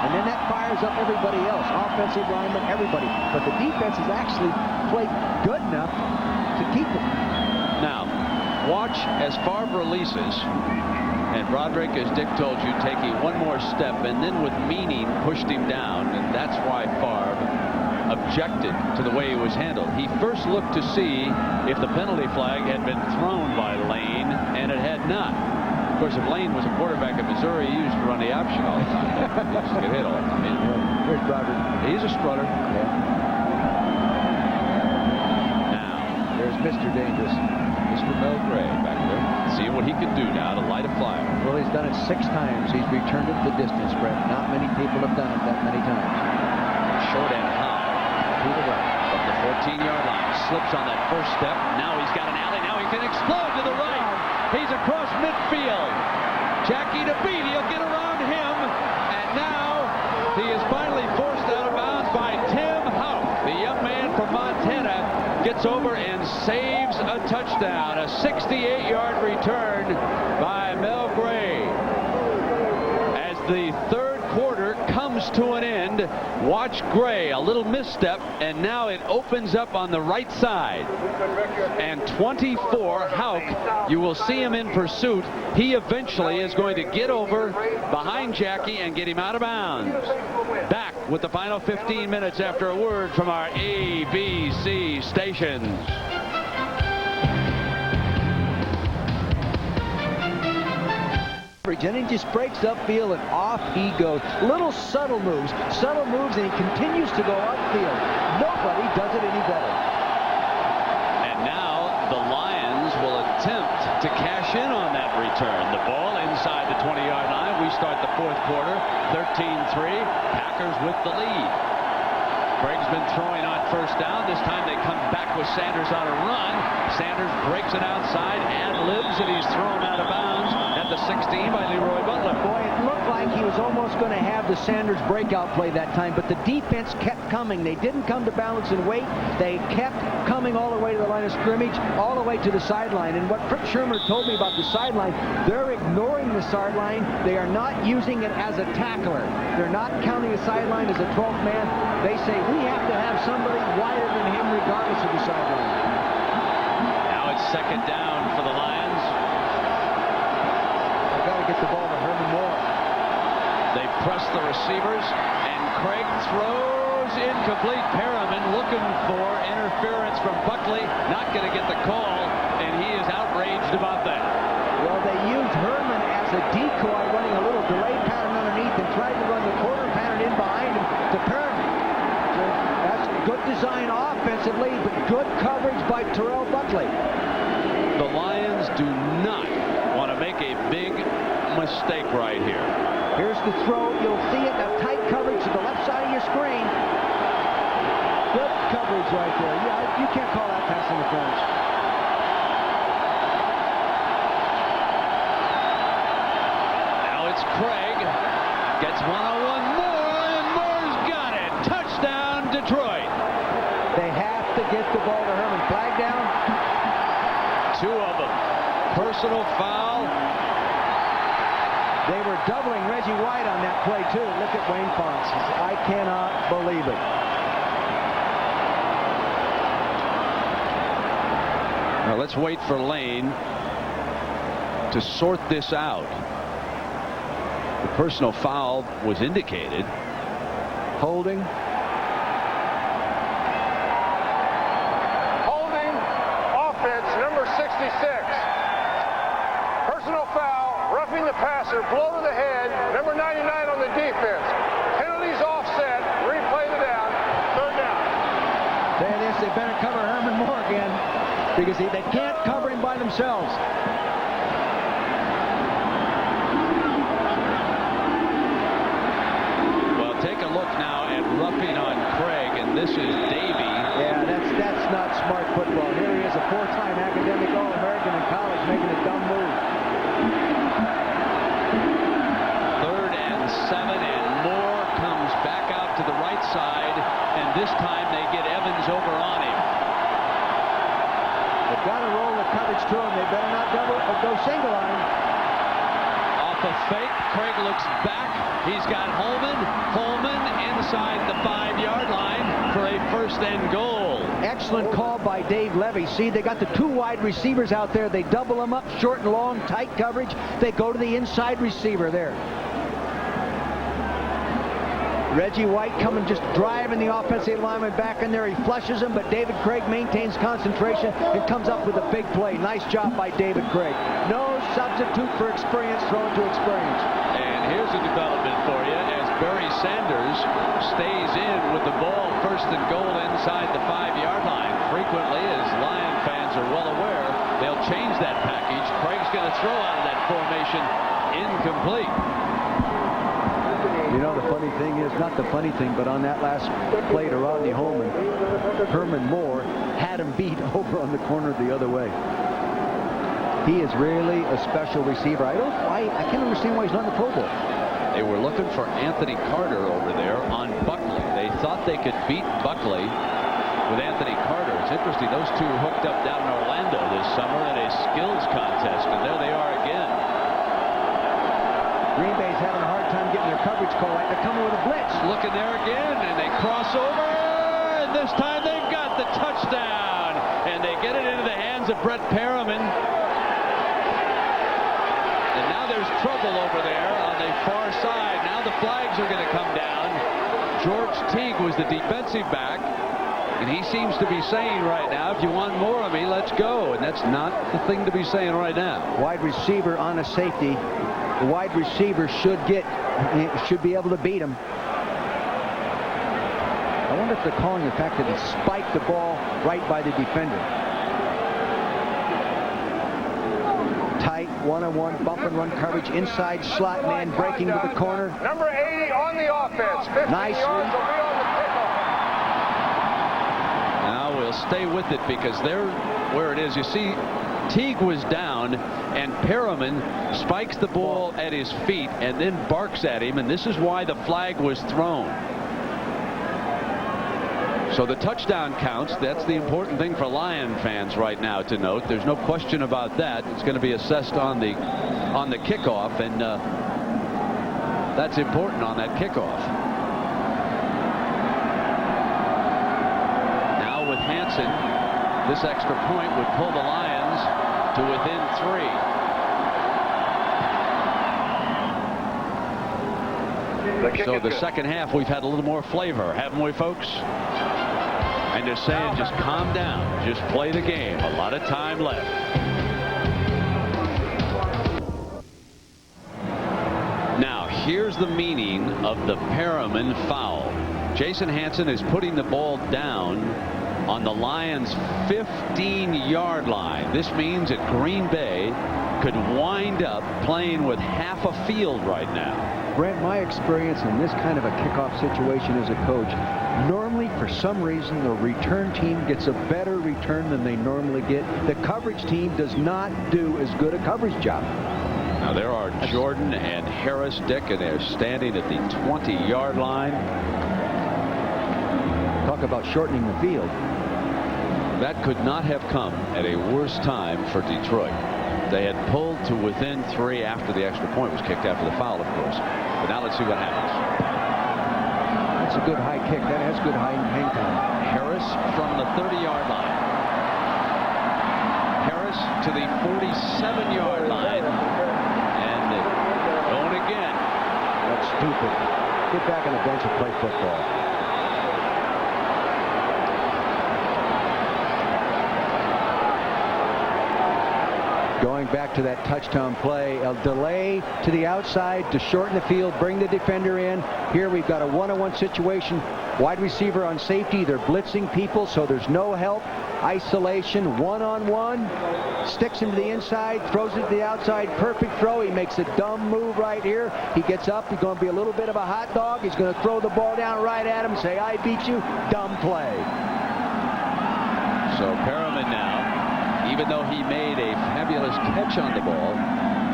And then that fires up everybody else, offensive linemen, everybody. But the defense has actually played good enough to keep it. Now, watch as Favre releases, and Broderick, as Dick told you, taking one more step, and then with meaning pushed him down, and that's why Favre objected to the way he was handled. He first looked to see if the penalty flag had been thrown by Lane, and it had not. Of course, if Lane was a quarterback at Missouri, he used to run the option all the time. He used to get hit all the time. Here's Broderick. He's a strutter. Yeah. Now, there's Mr. Dangerous. Mr. Mel Gray back there. See what he can do now to light a fire. Well, he's done it 6 times. He's returned it the distance, Brett. Not many people have done it that many times. Short and high. To the right from the 14-yard line. Slips on that first step. Now he's got an alley. Now he can explode to the right. He's across midfield. Jackie to beat. He'll get around him. And now he is finally forced out of bounds by Tim Houck. The young man from Montana gets over and saves a touchdown. A 68-yard return by Mel Gray. As the third quarter comes to an end, watch Gray, a little misstep, and now it opens up on the right side. And 24, Houck, you will see him in pursuit. He eventually is going to get over behind Jackie and get him out of bounds. Back with the final 15 minutes after a word from our ABC stations. And he just breaks upfield and off he goes. Little subtle moves, and he continues to go upfield. Nobody does it any better. And now the Lions will attempt to cash in on that return. The ball inside the 20-yard line. We start the fourth quarter, 13-3. Packers with the lead. Craig's been throwing on first down. This time they come back with Sanders on a run. Sanders breaks it outside, ad-libs, and he's thrown out of bounds at the 16 by Leroy Butler. Boy, it looked like he was almost going to have the Sanders breakout play that time, but the defense kept coming. They didn't come to balance and wait. They kept coming all the way to the line of scrimmage, all the way to the sideline. And what Fritz Shurmur told me about the sideline, they're ignoring the sideline. They are not using it as a tackler. They're not counting the sideline as a 12th man. They say, we have to have somebody wider than him regardless of the sideline. Now it's second down for the Lions. They've got to get the ball to Herman Moore. They press the receivers, and Craig throws incomplete. Perriman looking for interference from Buckley. Not going to get the call, and he is outraged about that. Well, they used Herman as a decoy, running a little delay pattern underneath and tried to run the quarter pattern in behind him to Perriman. So that's good design offensively, but good coverage by Terrell Buckley. The Lions do not want to make a big mistake right here. Here's the throw. You'll see it. Now tight coverage to the left side of your screen. Good coverage right there. Yeah, you can't call that pass interference. Now it's Craig. Gets one-on-one more, and Moore's got it. Touchdown, Detroit. They have to get the ball to Herman. Flag down. Two of them. Personal foul. They were doubling Reggie White on that play, too. Look at Wayne Fontes. I cannot believe it. Now let's wait for Lane to sort this out. The personal foul was indicated. Holding. Holding, offense, number 66. Personal foul, roughing the passer, blow to the head, number 99 on the defense. Penalties offset, replay the down, third down. Say this, they better cover Herman Moore again, because they can't cover him by themselves. Well, take a look now at roughing on Craig, and this is Davey. Yeah, that's not smart football. Here he is, a four-time academic All-American in college, making a dumb move. 3rd and 7, and Moore comes back out to the right side, and this time they get Evans over on him. They've got to roll the coverage to him. They better not double or go single on him. Off a fake, Craig looks back. He's got Holman. Holman inside the 5-yard line for a 1st and goal. Excellent call by Dave Levy. See, they got the two wide receivers out there. They double them up, short and long, tight coverage. They go to the inside receiver there. Reggie White coming, just driving the offensive lineman back in there. He flushes him, but David Craig maintains concentration and comes up with a big play. Nice job by David Craig. No substitute for experience, thrown to experience. And here's a development for you as Barry Sanders stays in with the ball 1st and goal inside the 5-yard line. Frequently, as Lion fans are well aware, they'll change that package. Craig's going to throw out of that formation incomplete. You know, the funny thing is, not the funny thing, but on that last play to Rodney Holman, Herman Moore had him beat over on the corner the other way. He is really a special receiver. I can't understand why he's not in the Pro Bowl. They were looking for Anthony Carter over there on Buckley. They thought they could beat Buckley with Anthony Carter. It's interesting, those two hooked up down in Orlando this summer in a skills contest, and there they are again. Green Bay's having a hard time getting their coverage call. Like they're coming with a blitz. Looking there again, and they cross over. And this time they've got the touchdown. And they get it into the hands of Brett Perriman. And now there's trouble over there on the far side. Now the flags are going to come down. George Teague was the defensive back. And he seems to be saying right now, if you want more of me, let's go. And that's not the thing to be saying right now. Wide receiver on a safety. The wide receiver should be able to beat him. I wonder if they're calling the fact that he spiked the ball right by the defender. Tight, one-on-one, bump and run coverage, inside slot man breaking to the corner. Number 80 on the offense. 50 Nice. yards will be on the kickoff. Now we'll stay with it because they're where it is. You see, Teague was down, and Perriman spikes the ball at his feet and then barks at him, and this is why the flag was thrown. So the touchdown counts. That's the important thing for Lion fans right now to note. There's no question about that. It's going to be assessed on the kickoff, and that's important on that kickoff. Now with Hansen, this extra point would pull the Lions to within 3. So the second half, we've had a little more flavor, haven't we, folks? And they're saying, just calm down, just play the game. A lot of time left. Now, here's the meaning of the Perriman foul. Jason Hansen is putting the ball down on the Lions' 15-yard line. This means that Green Bay could wind up playing with half a field right now. Brent, my experience in this kind of a kickoff situation as a coach, normally for some reason the return team gets a better return than they normally get. The coverage team does not do as good a coverage job. Now there are Jordan and Harris, Dick, and they're standing at the 20-yard line. Talk about shortening the field. That could not have come at a worse time for Detroit. They had pulled to within 3 after the extra point was kicked after the foul, of course. But now let's see what happens. That's a good high kick. That has good high hang time. Harris from the 30-yard line. Harris to the 47-yard line. And going again. That's stupid. Get back on the bench and play football. Going back to that touchdown play, a delay to the outside to shorten the field, bring the defender in. Here we've got a one-on-one situation. Wide receiver on safety. They're blitzing people, so there's no help. Isolation, one-on-one. Sticks him to the inside, throws it to the outside. Perfect throw. He makes a dumb move right here. He gets up. He's going to be a little bit of a hot dog. He's going to throw the ball down right at him, say, I beat you. Dumb play. So Perriman now, even though he made a fabulous catch on the ball,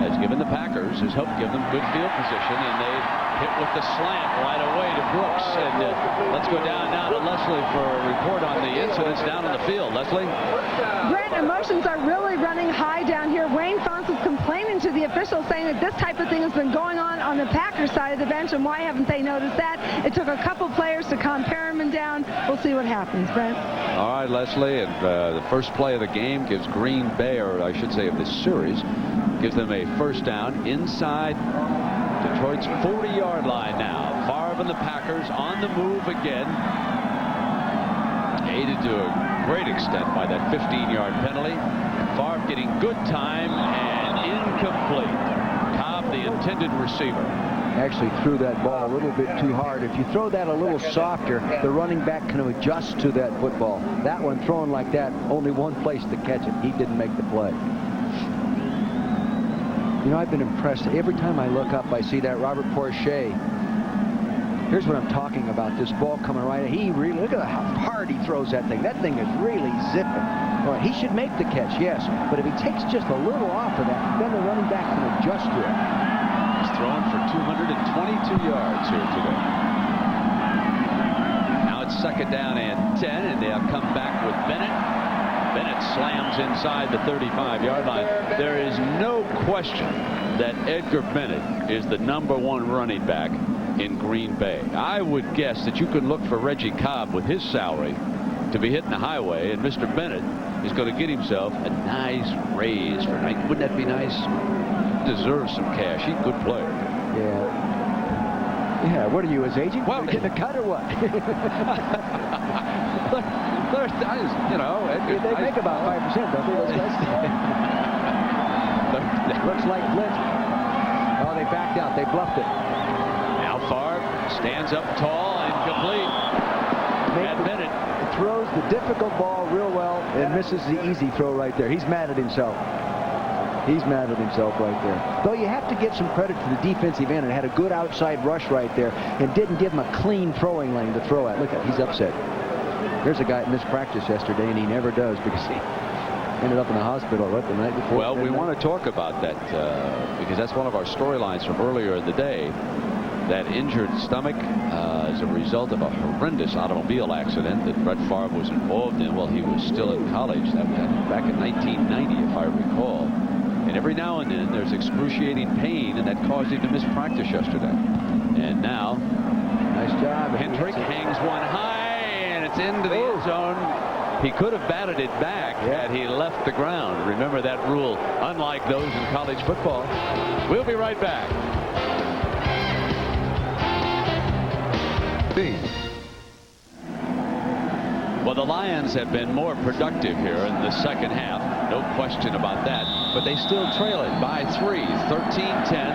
has given the Packers, has helped give them good field position, and they hit with the slant right away to Brooks. And let's go down now to Leslie for a report on the incidents down on the field. Leslie? Brent, emotions are really running high down here. Wayne Fontes is complaining to the officials, saying that this type of thing has been going on the Packers side of the bench, and why haven't they noticed that? It took a couple players to calm Perriman down. We'll see what happens, Brent. All right, Leslie, and the first play of the game gives Green Bay, or I should say of this series, gives them a first down inside Detroit's 40-yard line now. Favre and the Packers on the move again. Aided to a great extent by that 15-yard penalty. Favre getting good time and incomplete. Cobb, the intended receiver, actually threw that ball a little bit too hard. If you throw that a little softer, the running back can adjust to that football. That one thrown like that, only one place to catch it. He didn't make the play. You know, I've been impressed. Every time I look up, I see that Robert Porcher. Here's what I'm talking about. This ball coming right. He really, look at how hard he throws that thing. That thing is really zipping. All right, he should make the catch, yes. But if he takes just a little off of that, then the running back can adjust to it. He's thrown for 222 yards here today. Now it's second down and 10, and they'll come back with Bennett. Bennett slams inside the 35-yard line. There is no question that Edgar Bennett is the #1 running back in Green Bay. I would guess that you could look for Reggie Cobb with his salary to be hitting the highway, and Mr. Bennett is going to get himself a nice raise for night. Wouldn't that be nice? Deserves some cash. He's a good player. Yeah, what are you, his agent? Well, are you getting a cut or what? You know, they make about 5%, don't they, those guys? Looks like Blitz. Oh, they backed out. They bluffed it. Now Favre stands up tall and complete. Bennett throws the difficult ball real well and misses the easy throw right there. He's mad at himself. He's mad at himself right there. Though you have to give some credit to the defensive end. It had a good outside rush right there and didn't give him a clean throwing lane to throw at. Look at, he's upset. There's a guy that missed practice yesterday, and he never does because he ended up in the hospital the night before. Well, we want to talk about that because that's one of our storylines from earlier in the day. That injured stomach is a result of a horrendous automobile accident that Brett Favre was involved in while he was still in college. That was back in 1990, if I recall. And every now and then there's excruciating pain, and that caused him to miss practice yesterday. And now, nice job. Hendrick hangs one high, and it's into the end zone. He could have batted it back had he left the ground. Remember that rule, unlike those in college football. We'll be right back. Well, the Lions have been more productive here in the second half. No question about that. But they still trail it by 3. 13-10.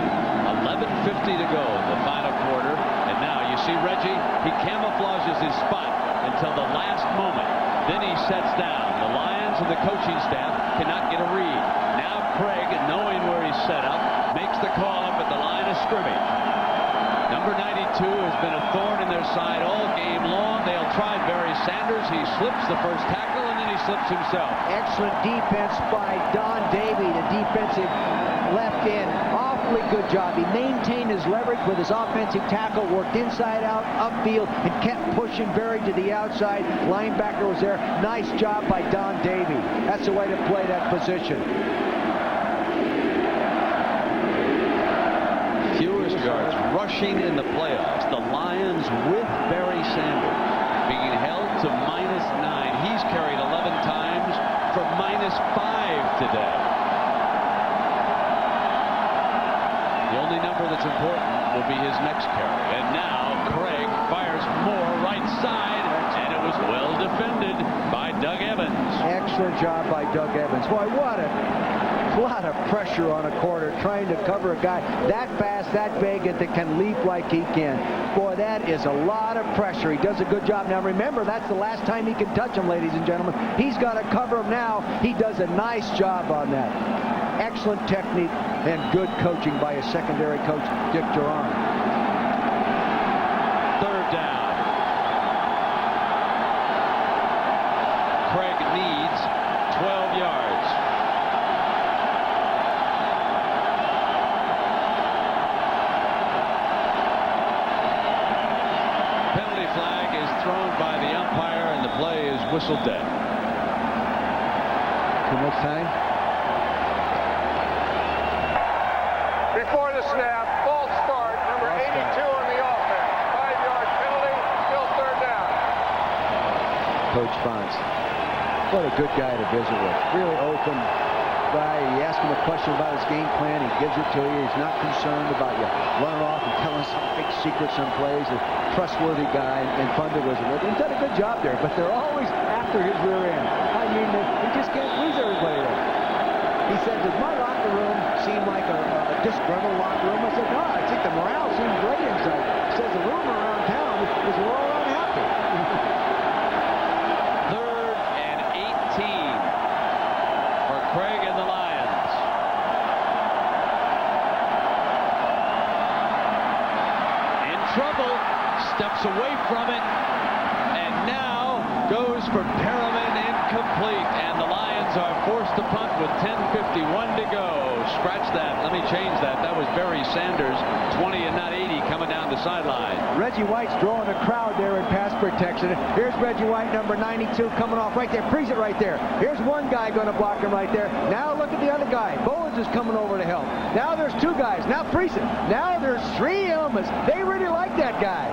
11:50 to go in the final quarter. And now you see Reggie. He camouflages his spot until the last moment. Then he sets down. The Lions and the coaching staff cannot get a read. Now Craig, knowing where he's set up, makes the call up at the line of scrimmage. Number 92 has been a thorn in their side all game long. They'll try Barry Sanders. He slips the first tackle, and then he slips himself. Excellent defense by Don Davey, the defensive left end. Awfully good job. He maintained his leverage with his offensive tackle, worked inside out, upfield, and kept pushing Barry to the outside. Linebacker was there. Nice job by Don Davey. That's the way to play that position. Fewest yards rushing in the playoffs. The Lions with Barry Sanders being held to -9. He's carried 11 times for -5 today. The only number that's important will be his next carry. And now Craig fires more right side, and it was well defended by Doug Evans. Excellent job by Doug Evans. Boy, what a lot of pressure on a corner trying to cover a guy that fast, that big, and that can leap like he can. Boy, that is a lot of pressure. He does a good job. Now, remember, that's the last time he can touch him, ladies and gentlemen. He's got to cover him now. He does a nice job on that. Excellent technique and good coaching by his secondary coach, Dick Duran. Third down. Craig needs 12 yards. Penalty flag is thrown by the umpire, and the play is whistled dead. Too much time? Before the snap, false start, number 82 on the offense. 5-yard penalty, still third down. Coach Fonz. What a good guy to visit with. Really open guy. You ask him a question about his game plan, he gives it to you. He's not concerned about you running off and telling some big secrets on plays. A trustworthy guy and fun to visit with. He's done a good job there, but they're always after his rear end. I mean, he just can't please everybody there. He said, does my locker room seem like a disgruntled locker room? I said, no, I think the morale seems great inside. He says the rumor around town is we're all unhappy. 3rd and 18 for Craig and the Lions. In trouble, steps away from it, and now goes for Perriman, incomplete, and the Lions are forced to punt with 10:51 to go. Scratch that. Let me change that. That was Barry Sanders, 20 and not 80, coming down the sideline. Reggie White's drawing a crowd there in pass protection. Here's Reggie White, number 92, coming off right there. Freeze it right there. Here's one guy going to block him right there. Now look at the other guy. Bowens is coming over to help. Now there's two guys. Now freeze it. Now there's three elements. They really like that guy.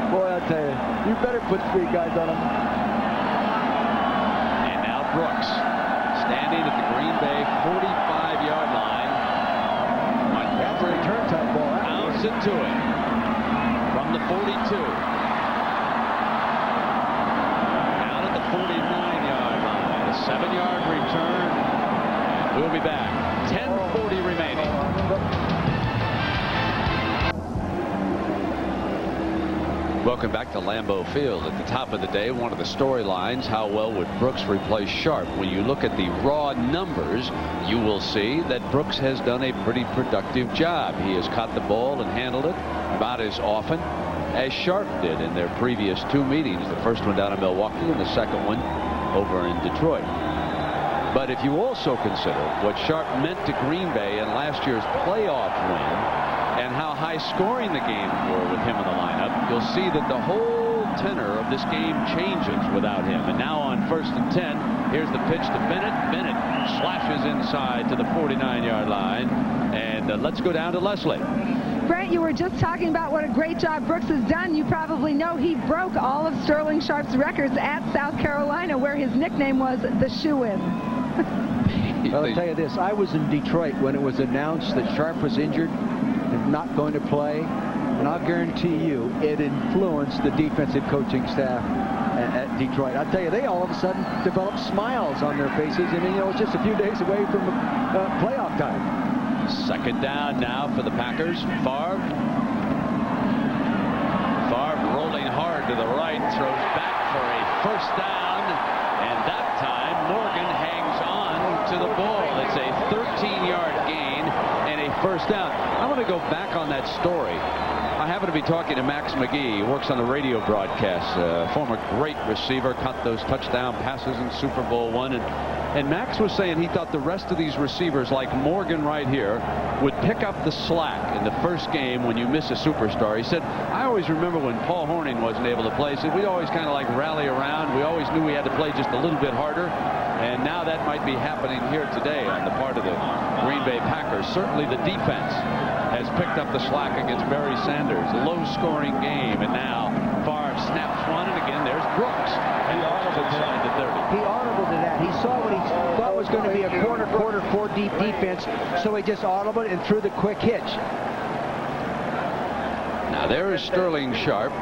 Boy, I'll tell you, you better put three guys on him. And now Brooks, standing at the Green Bay 45-yard line. That's a return type ball. Bounce it to him from the 42. Down at the 49-yard line. A 7-yard return. We'll be back. 10:40 remaining. Welcome back to Lambeau Field. At the top of the day, one of the storylines, how well would Brooks replace Sharp? When you look at the raw numbers, you will see that Brooks has done a pretty productive job. He has caught the ball and handled it about as often as Sharp did in their previous two meetings. The first one down in Milwaukee and the second one over in Detroit. But if you also consider what Sharp meant to Green Bay in last year's playoff win, and how high scoring the games were with him in the lineup, you'll see that the whole tenor of this game changes without him. And now on 1st and 10, here's the pitch to Bennett. Bennett slashes inside to the 49-yard line. And let's go down to Leslie. Brent, you were just talking about what a great job Brooks has done. You probably know he broke all of Sterling Sharp's records at South Carolina, where his nickname was the Shoe-In. Well, I'll tell you this. I was in Detroit when it was announced that Sharp was injured and not going to play, and I'll guarantee you it influenced the defensive coaching staff at Detroit. I'll tell you, they all of a sudden developed smiles on their faces, and you know, it's just a few days away from playoff time. Second down now for the Packers. Favre rolling hard to the right, throws back for a first down, and that time Morgan hangs on to the ball. It's a 13-yard gain and a first down. I want to go back on that story. I happen to be talking to Max McGee. He works on the radio broadcast. Former great receiver, caught those touchdown passes in Super Bowl I. And Max was saying he thought the rest of these receivers, like Morgan right here, would pick up the slack in the first game when you miss a superstar. He said, I always remember when Paul Hornung wasn't able to play. He said, we'd always kind of like rally around. We always knew we had to play just a little bit harder. And now that might be happening here today on the part of the Green Bay Packers. Certainly the defense has picked up the slack against Barry Sanders. A low-scoring game. And now Favre snaps one, and again, there's Brooks. And inside the 30. He audibled to that. He saw what he thought was going to be a quarter 4-deep defense, so he just audibled and threw the quick hitch. Now there is Sterling Sharp,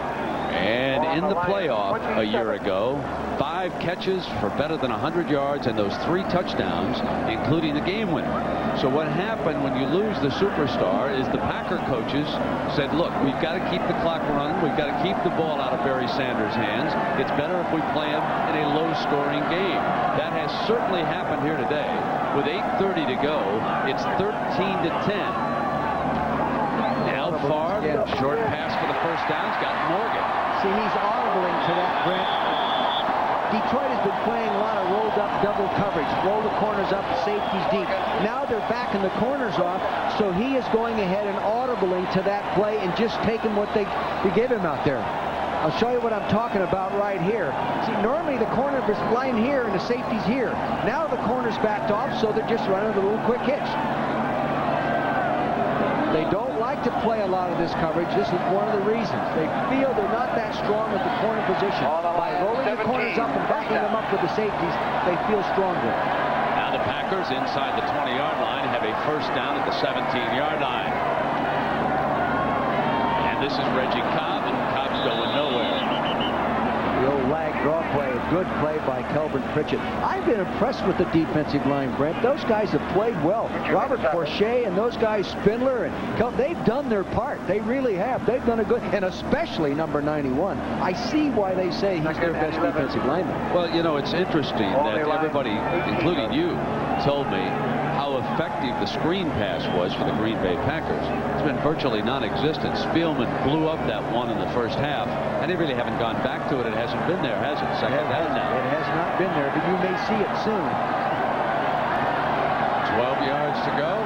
and in the playoff a year ago, 5 catches for better than 100 yards and those 3 touchdowns, including the game winner. So what happened when you lose the superstar is the Packer coaches said, look, we've got to keep the clock running. We've got to keep the ball out of Barry Sanders' hands. It's better if we play him in a low-scoring game. That has certainly happened here today. With 8:30 to go, it's 13-10. Now Favre, short pass for the first down. He's got Morgan. See, he's audibling to that, Brent. Detroit has been playing a lot of rolled-up double coverage. Roll the corners up, safeties deep. Now they're backing the corners off, so he is going ahead and audibling to that play and just taking what they give him out there. I'll show you what I'm talking about right here. See, normally the corner is line here and the safety's here. Now the corner's backed off, so they're just running a little quick hitch. They don't like to play a lot of this coverage. This is one of the reasons. They feel they're not that strong at the corner position. By rolling the corners up and backing them up with the safeties, they feel stronger. Now the Packers inside the 20-yard line have a first down at the 17-yard line. And this is Reggie Cobb, and Cobb's going nowhere. The old lag draw play, a good play by Kelvin Pritchett. I've been impressed with the defensive line, Brent. Those guys have played well. Robert Porcher and those guys, Spindler, and they've done their part. They really have. They've done a good, and especially number 91. I see why they say he's their best defensive lineman. Well, you know, it's interesting that everybody, including you, told me how effective the screen pass was for the Green Bay Packers. It's been virtually non-existent. Spielman blew up that one in the first half, and they really haven't gone back to it. It hasn't been there, has it? Second down now. It has not been there, but you may see it soon. 12 yards to go.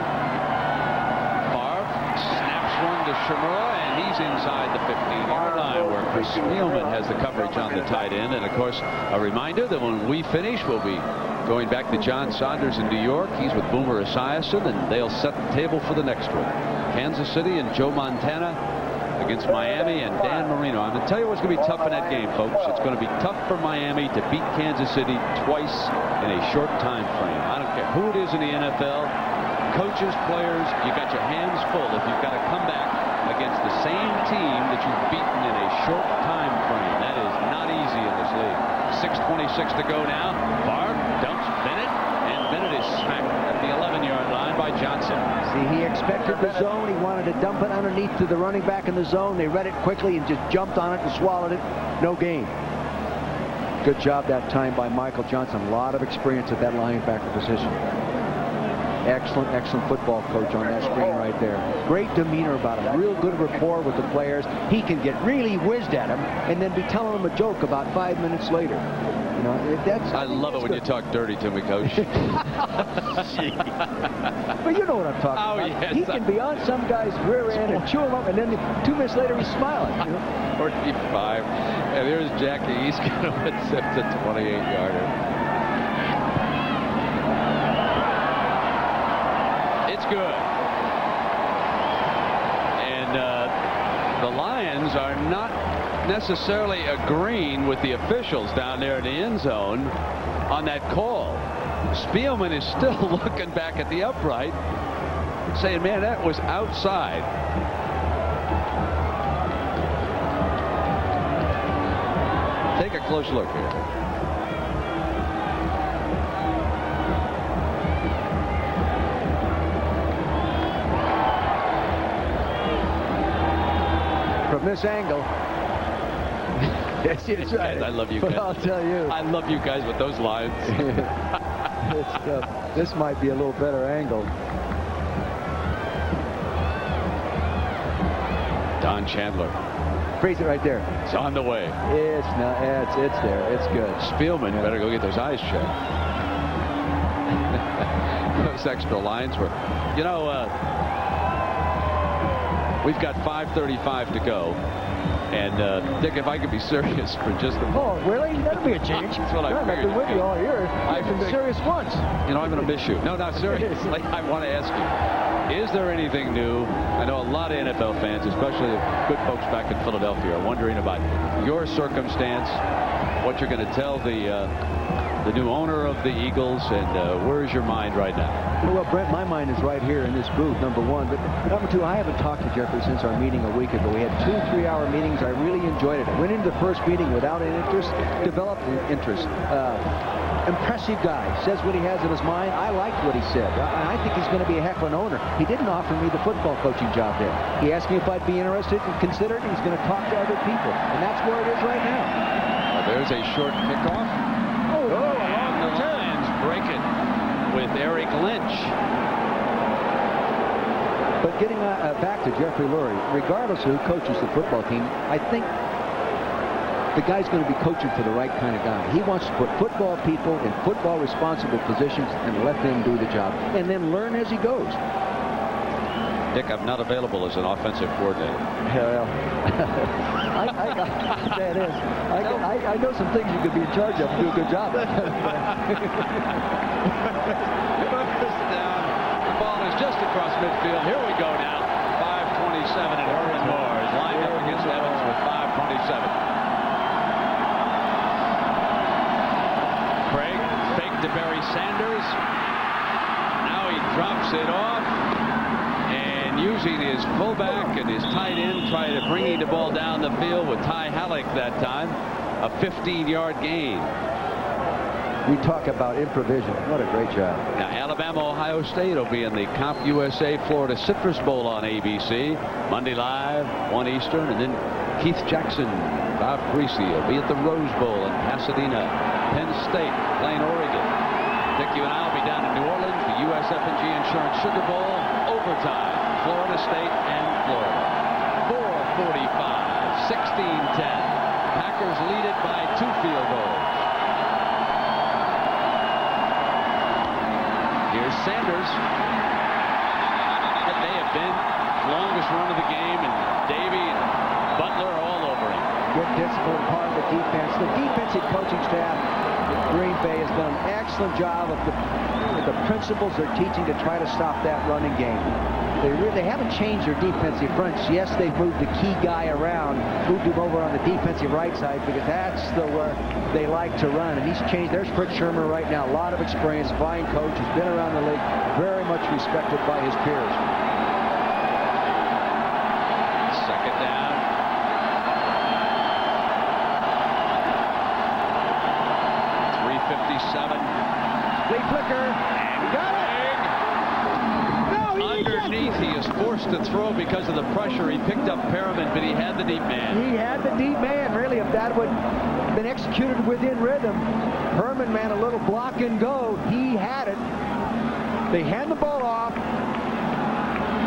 Favre snaps one to Shimura, and he's He's inside the 15-yard line where Chris Spielman has the coverage on the tight end. And, of course, a reminder that when we finish, we'll be going back to John Saunders in New York. He's with Boomer Esiason, and they'll set the table for the next one. Kansas City and Joe Montana against Miami and Dan Marino. I'm going to tell you what's going to be tough in that game, folks. It's going to be tough for Miami to beat Kansas City twice in a short time frame. I don't care who it is in the NFL, coaches, players, you got your hands full if you've got to come back against the same team that you've beaten in a short time frame. That is not easy in this league. 6:26 to go now. Barb dumps Bennett, and Bennett is smacked at the 11-yard line by Johnson. See, he expected the zone. He wanted to dump it underneath to the running back in the zone. They read it quickly and just jumped on it and swallowed it. No gain. Good job that time by Michael Johnson. A lot of experience at that linebacker position. Excellent, excellent football coach on that screen right there. Great demeanor about him. Real good rapport with the players. He can get really whizzed at him and then be telling them a joke about 5 minutes later. You know, I love it when you talk dirty to me, Coach. But you know what I'm talking about. Yes. He can be on some guy's rear end and chew him up, and then 2 minutes later he's smiling. You know? 45. And there's Jackie. He's going to accept a 28-yarder. It's good. And the Lions are not necessarily agreeing with the officials down there in the end zone on that call. Spielman is still looking back at the upright, saying, man, that was outside. Take a close look here. From this angle. Yes, it's right. I love you guys. But I'll tell you. I love you guys with those lines. This might be a little better angle. Don Chandler. Freeze it right there. It's on the way. It's not. It's there. It's good. Spielman better go get those eyes checked. Those extra lines were, you know, we've got 5:35 to go. And, Dick, if I could be serious for just a moment. Oh, really? That'll be a change. That's what I figured. I've been with you all year. I've been serious once. You know, I'm going to miss you. No, seriously. I want to ask you, is there anything new? I know a lot of NFL fans, especially the good folks back in Philadelphia, are wondering about your circumstance, what you're going to tell the new owner of the Eagles, and where's your mind right now? Well, Brent, my mind is right here in this booth, number one. But number two, I haven't talked to Jeffrey since our meeting a week ago. We had 2 3-hour meetings. I really enjoyed it. I went into the first meeting without an interest, developed an interest. Impressive guy. Says what he has in his mind. I liked what he said. I think he's going to be a heck of an owner. He didn't offer me the football coaching job there. He asked me if I'd be interested and consider it. He's going to talk to other people. And that's where it is right now. Well, there's a short kickoff. Along the Lions break it with Eric Lynch. But getting back to Jeffrey Lurie, regardless of who coaches the football team, I think the guy's going to be coaching for the right kind of guy. He wants to put football people in football responsible positions and let them do the job and then learn as he goes. Dick, I'm not available as an offensive coordinator. Well, that is. I know some things you could be in charge of and do a good job. The ball is just across midfield. Here we go now. 5:27 and Herman Moore is lined up against Evans with 5:27. Craig fake to Barry Sanders. Now he drops it off. And using his fullback and his tight end, trying to bring the ball down the field with Ty Halleck that time. A 15-yard gain. We talk about improvisation. What a great job. Now, Alabama-Ohio State will be in the CompUSA Florida Citrus Bowl on ABC. Monday live, 1 Eastern. And then Keith Jackson, Bob Greasy will be at the Rose Bowl in Pasadena. Penn State playing Oregon. Dick, you and I will be down in New Orleans, the USF&G Insurance Sugar Bowl. Overtime, Florida State and Florida. 4:45, 16-10. Packers lead it by 2 field goals. Here's Sanders. That may have been the longest run of the game, and Davey and The defensive coaching staff at Green Bay has done an excellent job of the principles they're teaching to try to stop that running game. They haven't changed their defensive fronts. Yes, they've moved the key guy around, moved him over on the defensive right side because that's where they like to run. And he's changed. There's Fritz Shurmur right now. A lot of experience, fine coach. He's been around the league, very much respected by his peers. Second down. Flea flicker. He got it. Underneath, he is forced to throw because of the pressure. He picked up Perriman, but he had the deep man. He had the deep man. Really, if that would have been executed within rhythm, Herman, man, a little block and go. He had it. They hand the ball off.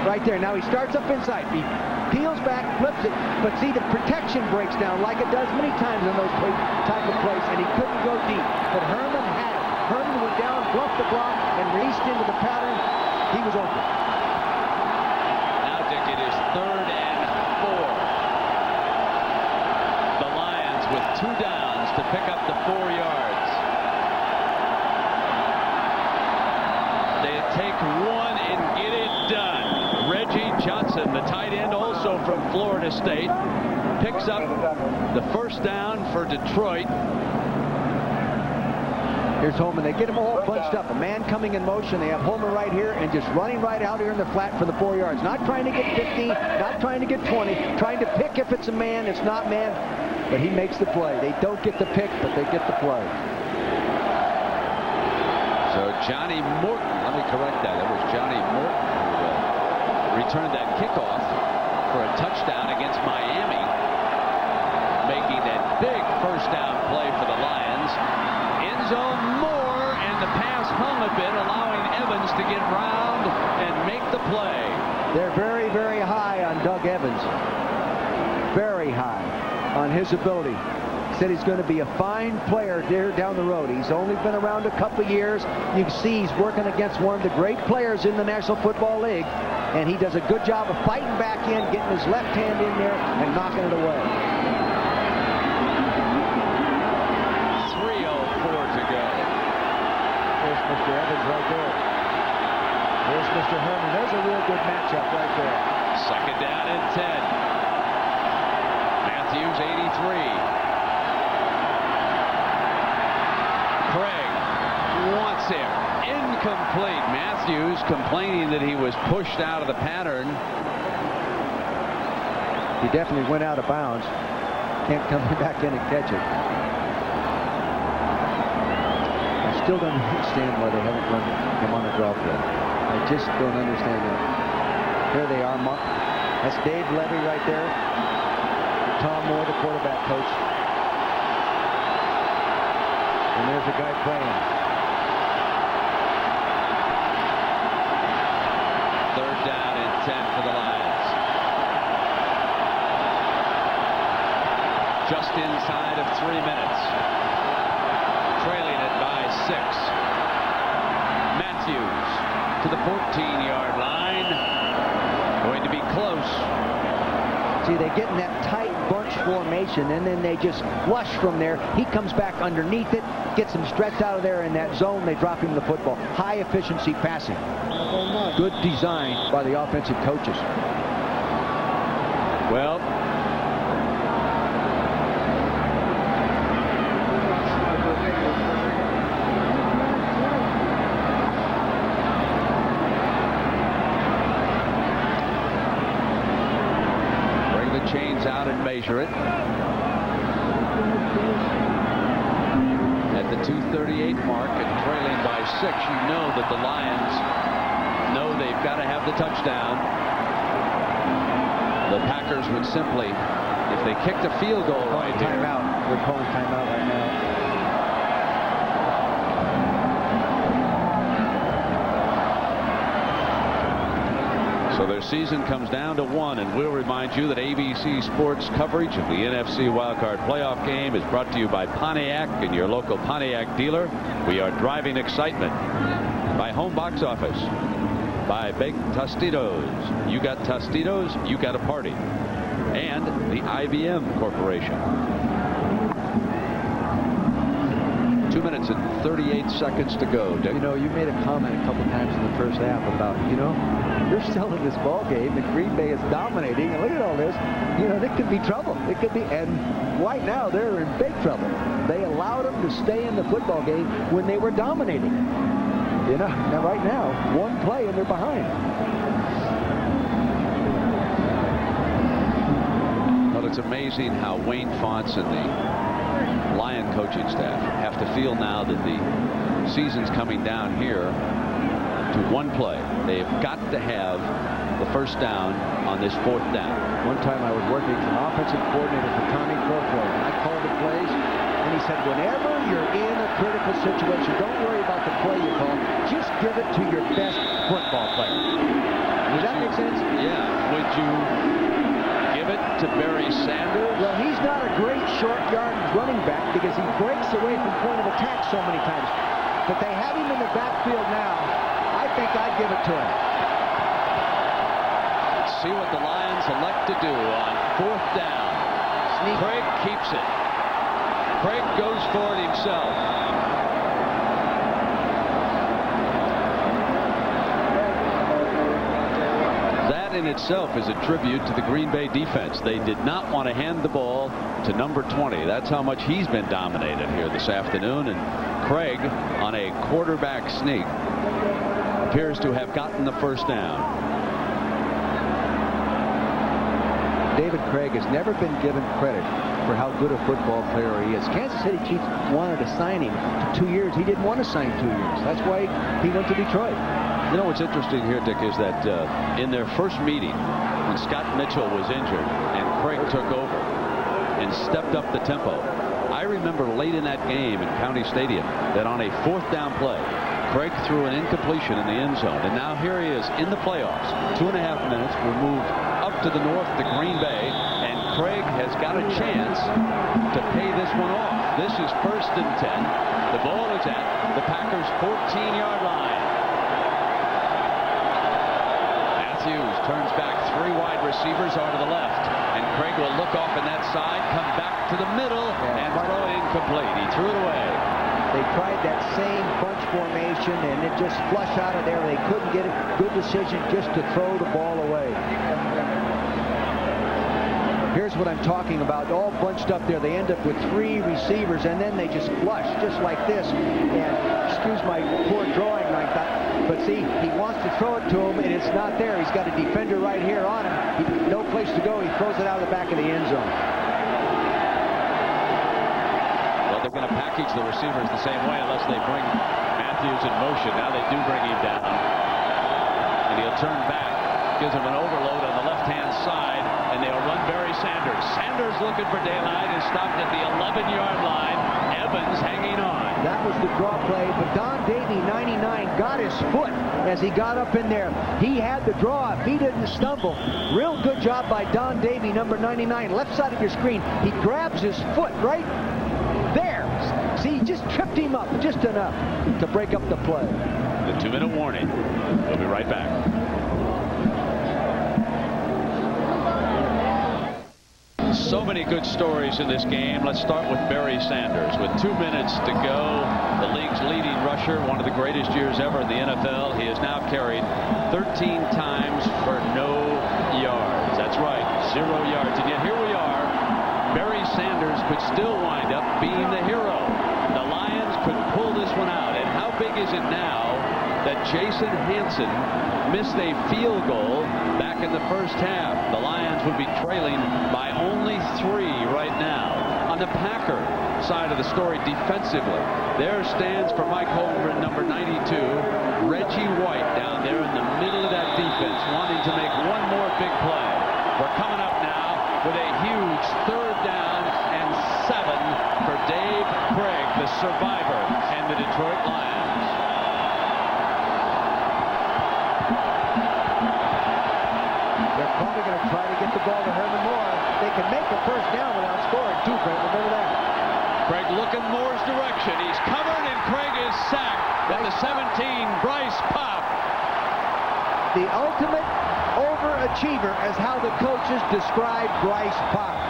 Right there. Now he starts up inside. He peels back, flips it, but see, the protection breaks down like it does many times in those type of plays, and he couldn't go deep. But Herman had it. Herman went down, bluffed the block, and released into the pattern. He was open. Now, Dick, it is 3rd and 4. The Lions with 2 downs to pick up the 4 yards. They take 1 and get it done. Reggie Johnson, the tight end, also from Florida State, picks up the 1st down for Detroit. Here's Holman. They get them all bunched up. A man coming in motion. They have Holman right here and just running right out here in the flat for the 4 yards. Not trying to get 50, not trying to get 20, trying to pick if it's a man, it's not man, but he makes the play. They don't get the pick, but they get the play. So Johnny Morton, let me correct that. It was Johnny Morton who returned that kickoff for a touchdown against Miami, making that big 1st down play for the Lions. End zone, Moore, and the pass hung a bit, allowing Evans to get round and make the play. They're very, very high on Doug Evans. Very high on his ability. Said he's going to be a fine player there down the road. He's only been around a couple of years. You can see he's working against one of the great players in the National Football League, and he does a good job of fighting back in, getting his left hand in there, and knocking it away. 3:04 to go. There's Mr. Evans right there. There's Mr. Herman. There's a real good matchup right there. 2nd down and 10. Matthews, 83. Craig wants him. Incomplete. Matthews complaining that he was pushed out of the pattern. He definitely went out of bounds. Can't come back in and catch it. I still don't understand why they haven't run him on a draw play. I just don't understand that. Here they are. That's Dave Levy right there. Tom Moore, the quarterback coach. And there's a guy playing. 3rd down and 10 for the Lions. Just inside of 3 minutes. Trailing it by 6. Matthews to the 14-yard line. Going to be close. See, they get in that tight bunch formation, and then they just flush from there. He comes back underneath it, gets him stretched out of there in that zone. They drop him the football. High efficiency passing. Good design by the offensive coaches. Well, bring the chains out and measure it. At the 2:38 mark and trailing by 6, you know that the Lions know they've got to have the touchdown. The Packers would simply, if they kicked a field goal right here. Timeout. They're calling timeout right now. So their season comes down to 1, and we'll remind you that ABC Sports coverage of the NFC Wildcard Playoff game is brought to you by Pontiac and your local Pontiac dealer. We are driving excitement. By Home Box Office. By Baked Tostitos. You got Tostitos, you got a party. And the IBM Corporation. 2 minutes and 38 seconds to go. You know, you made a comment a couple times in the first half about, you know, you're still in this ball game and Green Bay is dominating, and look at all this. You know, there could be trouble. It could be, and right now they're in big trouble. They allowed them to stay in the football game when they were dominating. You know, now right now, one play and they're behind. Well, it's amazing how Wayne Fonts and the Lion coaching staff have to feel now that the season's coming down here to one play. They've got to have the first down on this fourth down. One time I was working as an offensive coordinator for Tommy Crowfoy, and I called the plays, and he said, whenever you're in a critical situation, don't worry about the play you call, just give it to your best football player. Does that make sense? Yeah. Would you give it to Barry Sanders? Well, he's not a great short yard running back because he breaks away from point of attack so many times. But they have him in the backfield now. I think I'd give it to him. Let's see what the Lions elect to do on fourth down. Craig keeps it. Craig goes for it himself. That in itself is a tribute to the Green Bay defense. They did not want to hand the ball to number 20. That's how much he's been dominated here this afternoon. And Craig, on a quarterback sneak, appears to have gotten the first down. David Craig has never been given credit for how good a football player he is. Kansas City Chiefs wanted to sign him to 2 years. He didn't want to sign 2 years. That's why he went to Detroit. You know what's interesting here, Dick, is that in their first meeting, when Scott Mitchell was injured and Craig took over and stepped up the tempo, I remember late in that game in County Stadium that on a fourth down play, Craig threw an incompletion in the end zone. And now here he is in the playoffs. 2.5 minutes. We're moved up to the north to Green Bay. And Craig has got a chance to pay this one off. This is 1st and 10. The ball is at the Packers' 14-yard line. Matthews turns back 3 wide receivers are to the left. And Craig will look off in that side, come back to the middle, and throw it incomplete. He threw it away. They tried that same bunch formation, and it just flushed out of there. They couldn't get it. Good decision just to throw the ball away. Here's what I'm talking about. All bunched up there. They end up with 3 receivers, and then they just flush, just like this. And excuse my poor drawing like that. But see, he wants to throw it to him, and it's not there. He's got a defender right here on him. No place to go. He throws it out of the back of the end zone. They're going to package the receivers the same way unless they bring Matthews in motion. Now they do bring him down. And he'll turn back. Gives him an overload on the left-hand side. And they'll run Barry Sanders. Sanders looking for daylight and stopped at the 11-yard line. Evans hanging on. That was the draw play. But Don Davey, 99, got his foot as he got up in there. He had the draw. If he didn't stumble. Real good job by Don Davey, number 99. Left side of your screen. He grabs his foot right there. See, just tripped him up just enough to break up the play. The 2-minute warning. We'll be right back. So many good stories in this game. Let's start with Barry Sanders. With 2 minutes to go, the league's leading rusher, one of the greatest years ever in the NFL. He has now carried 13 times for no yards. That's right, 0 yards. And yet here we are. Barry Sanders could still wind up being the hero. The Lions could pull this one out. And how big is it now that Jason Hanson missed a field goal back in the first half? The Lions would be trailing by only 3 right now. On the Packer side of the story defensively, there stands for Mike Holmgren, number 92, Reggie White down there in the middle of that defense, wanting to make one more big play. We're coming up now with a huge 3rd down and 7 for Dave Craig, the survivor, and the Detroit Lions. They're probably going to try to get the ball to Herman Moore. They can make the first down without scoring, too, Craig. Remember that. Craig looking Moore's direction. He's covered, and Craig is sacked at the 17. Bryce Pop. The ultimate overachiever as how the coaches describe Bryce Pop.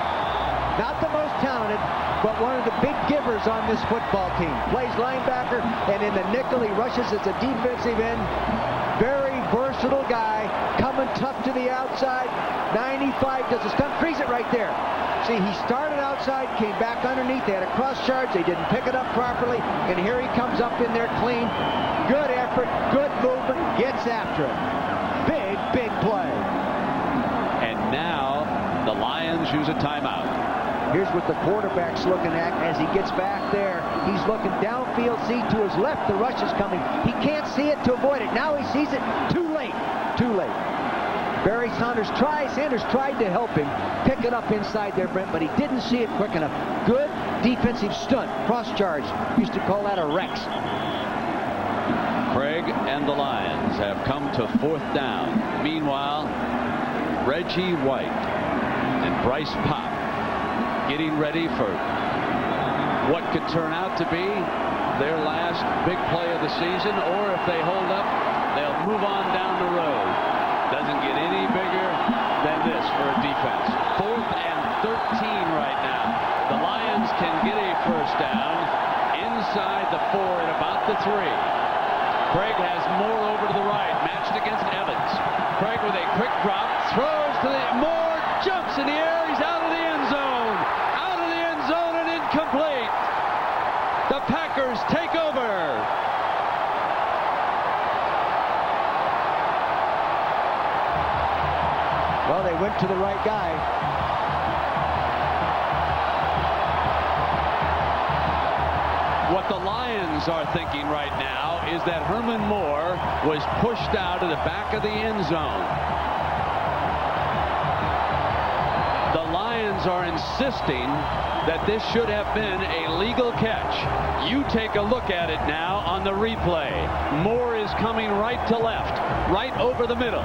Not the most talented, but one of the big givers on this football team. Plays linebacker, and in the nickel, he rushes as a defensive end. Very versatile guy, coming tough to the outside. 95 does a stunt, freeze it right there. See, he started outside, came back underneath. They had a cross charge. They didn't pick it up properly, and here he comes up in there clean. Good effort, good movement, gets after it. Big play. And now the Lions use a timeout. Here's what the quarterback's looking at as he gets back there. He's looking downfield, see to his left, the rush is coming. He can't see it to avoid it. Now he sees it. Too late. Barry Sanders tried to help him pick it up inside there, Brent, but he didn't see it quick enough. Good defensive stunt. Cross charge. Used to call that a Rex. Craig and the Lions have come to 4th down. Meanwhile, Reggie White and Bryce Pop getting ready for what could turn out to be their last big play of the season, or if they hold up, they'll move on down the road. Doesn't get any bigger than this for a defense. 4th and 13 right now. The Lions can get a first down inside the 4 at about the 3. Craig has Moore over to the right, matched against Evans. Craig with a quick drop, throws to the Moore, jumps in the air, he's out of the end zone. Out of the end zone and incomplete. The Packers take over. Well, they went to the right guy. What the Lions are thinking right now is that Herman Moore was pushed out of the back of the end zone. The Lions are insisting that this should have been a legal catch. You take a look at it now on the replay. Moore is coming right to left, right over the middle.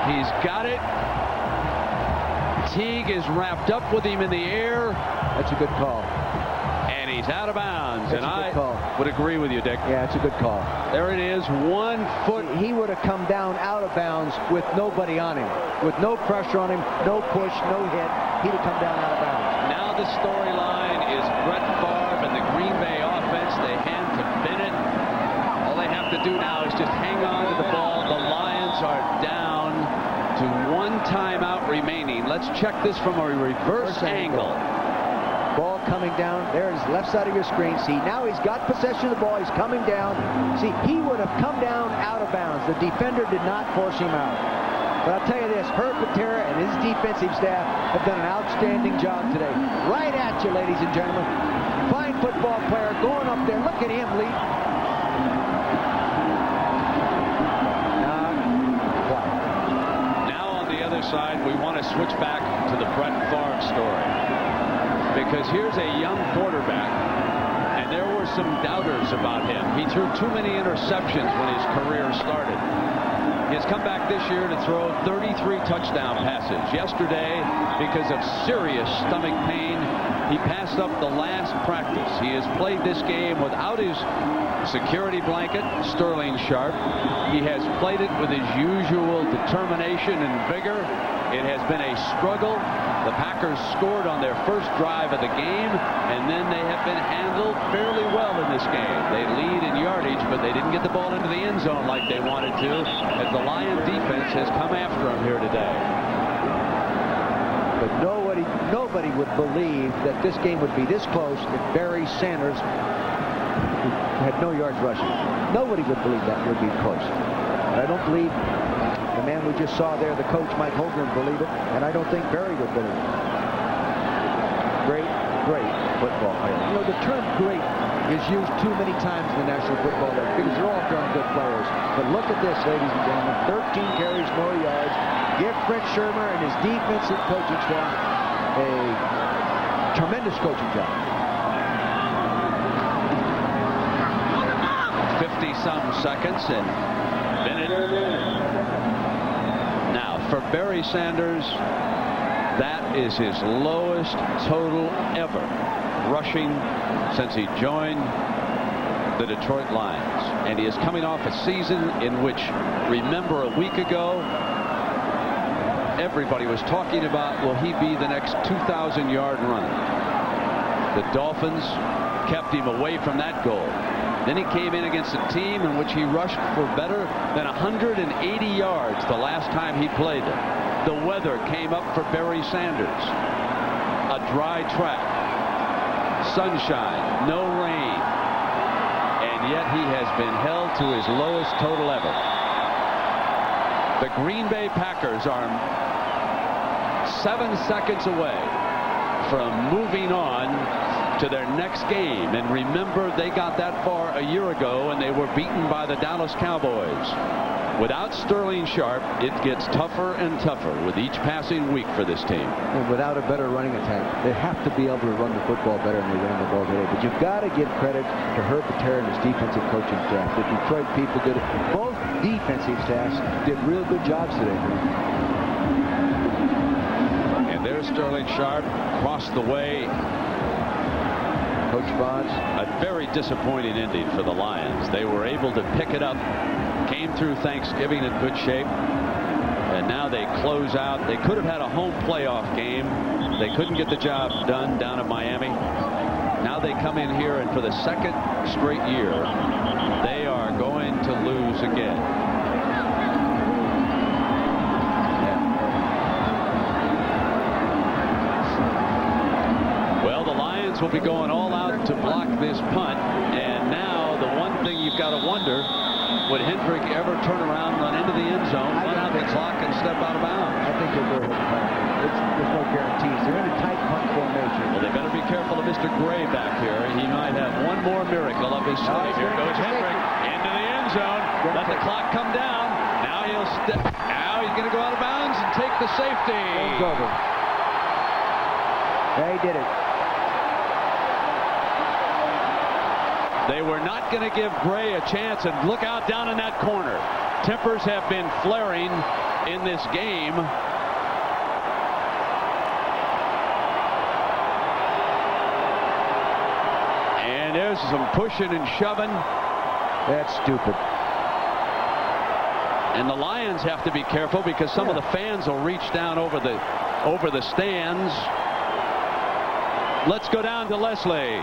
He's got it. Teague is wrapped up with him in the air. That's a good call. And he's out of bounds. That's and a good call. Would agree with you, Dick. Yeah, it's a good call. There it is, 1 foot. He would have come down out of bounds with nobody on him. With no pressure on him, no push, no hit. He'd have come down out of bounds. Now the storyline is Brett Favre and the Green Bay offense. They hand to Bennett. All they have to do now is just hang on to the ball. The Lions are down to 1 timeout remaining. Let's check this from a reverse angle. Ball coming down. There's left side of your screen. See, now he's got possession of the ball. He's coming down. See, he would have come down out of bounds. The defender did not force him out. But I'll tell you this, Herb Patera and his defensive staff have done an outstanding job today. Right at you, ladies and gentlemen. Fine football player going up there. Look at him leap. Side, we want to switch back to the Brett Favre story, because here's a young quarterback, and there were some doubters about him. He threw too many interceptions when his career started. He has come back this year to throw 33 touchdown passes. Yesterday, because of serious stomach pain, he passed up the last practice. He has played this game without his security blanket, Sterling Sharp. He has played it with his usual determination and vigor. It has been a struggle. The Packers scored on their first drive of the game, and then they have been handled fairly well in this game. They lead in yardage, but they didn't get the ball into the end zone like they wanted to, as the Lion defense has come after them here today. But nobody would believe that this game would be this close if Barry Sanders had no yards rushing. Nobody would believe that would be close. But I don't believe the man we just saw there, the coach, Mike Holmgren, believe it, and I don't think Barry would believe it. Great football player. You know, the term great is used too many times in the National Football League because they're all darn good players. But look at this, ladies and gentlemen. 13 carries, no yards. Give Brent Shermer and his defensive coaching staff a tremendous coaching job. 50-some seconds, and Bennett. Now, for Barry Sanders, that is his lowest total ever rushing since he joined the Detroit Lions. And he is coming off a season in which, remember a week ago, everybody was talking about, will he be the next 2,000-yard runner? The Dolphins kept him away from that goal. Then he came in against a team in which he rushed for better than 180 yards the last time he played it. The weather came up for Barry Sanders. A dry track, sunshine, no rain, and yet he has been held to his lowest total ever. The Green Bay Packers are 7 seconds away from moving on to their next game. And remember, they got that far a year ago and they were beaten by the Dallas Cowboys. Without Sterling Sharp, it gets tougher and tougher with each passing week for this team. And without a better running attack, they have to be able to run the football better than they ran the ball today. But you've got to give credit to Herb Patera and his defensive coaching staff. The Detroit people did it. Both defensive staffs did real good jobs today. And there's Sterling Sharp across the way. Coach Bonds. A very disappointing ending for the Lions. They were able to pick it up, came through Thanksgiving in good shape, and now they close out. They could have had a home playoff game. They couldn't get the job done down in Miami. Now they come in here, and for the second straight year, they are going to lose again. Will be going all out to block this punt, and now the one thing you've got to wonder, would Hendrick ever turn around, run into the end zone, run out the clock, and step out of bounds? I think he'll go ahead and punt. There's no guarantees. They're in a tight punt formation. Well, they better be careful of Mr. Gray back here. He might have one more miracle up his sleeve. Here goes Hendrick into the end zone. Let the clock come down. Now he'll step. Now he's going to go out of bounds and take the safety. It's over. They did it. They were not going to give Gray a chance, and look out down in that corner. Tempers have been flaring in this game. And there's some pushing and shoving. That's stupid. And the Lions have to be careful because some of the fans will reach down over the stands. Let's go down to Leslie.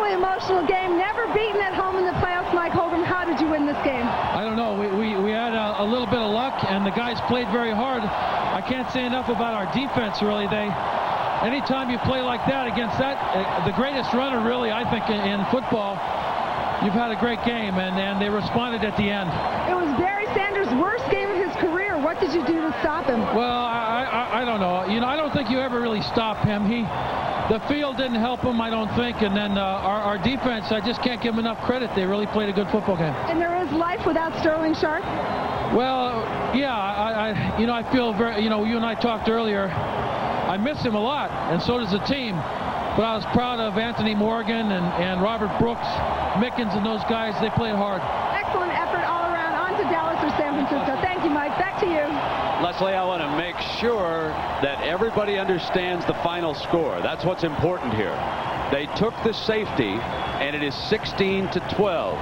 Emotional game, never beaten at home in the playoffs. Mike Holcomb, how did you win this game? I don't know. We had a little bit of luck, and the guys played very hard. I can't say enough about our defense, really. Anytime you play like that against the greatest runner, really, I think, in football, you've had a great game, and they responded at the end. It was Barry Sanders' worst game of his career. What did you do to stop him? Well, I don't know. You know, I don't think you ever really stop him. The field didn't help him, I don't think, and then our defense, I just can't give them enough credit. They really played a good football game. And there is life without Sterling Sharp? Well, yeah, I feel very, you and I talked earlier, I miss him a lot, and so does the team. But I was proud of Anthony Morgan and Robert Brooks, Mickens, and those guys. They played hard. Excellent effort all around. On to Dallas or San Francisco. Thank you, Mike. Back to you. Leslie, I want to make sure that everybody understands the final score. That's what's important here. They took the safety, and it is 16-12.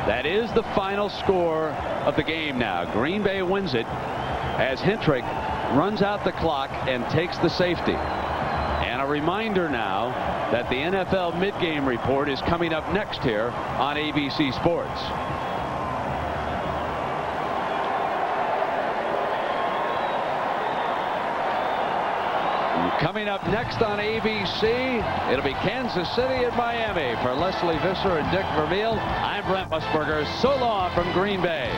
That is the final score of the game now. Green Bay wins it as Hendrick runs out the clock and takes the safety. And a reminder now that the NFL mid-game report is coming up next here on ABC Sports. Coming up next on ABC, it'll be Kansas City and Miami. For Leslie Visser and Dick Vermeil, I'm Brent Musburger. So long from Green Bay.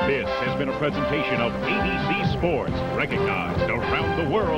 This has been a presentation of ABC Sports, recognized around the world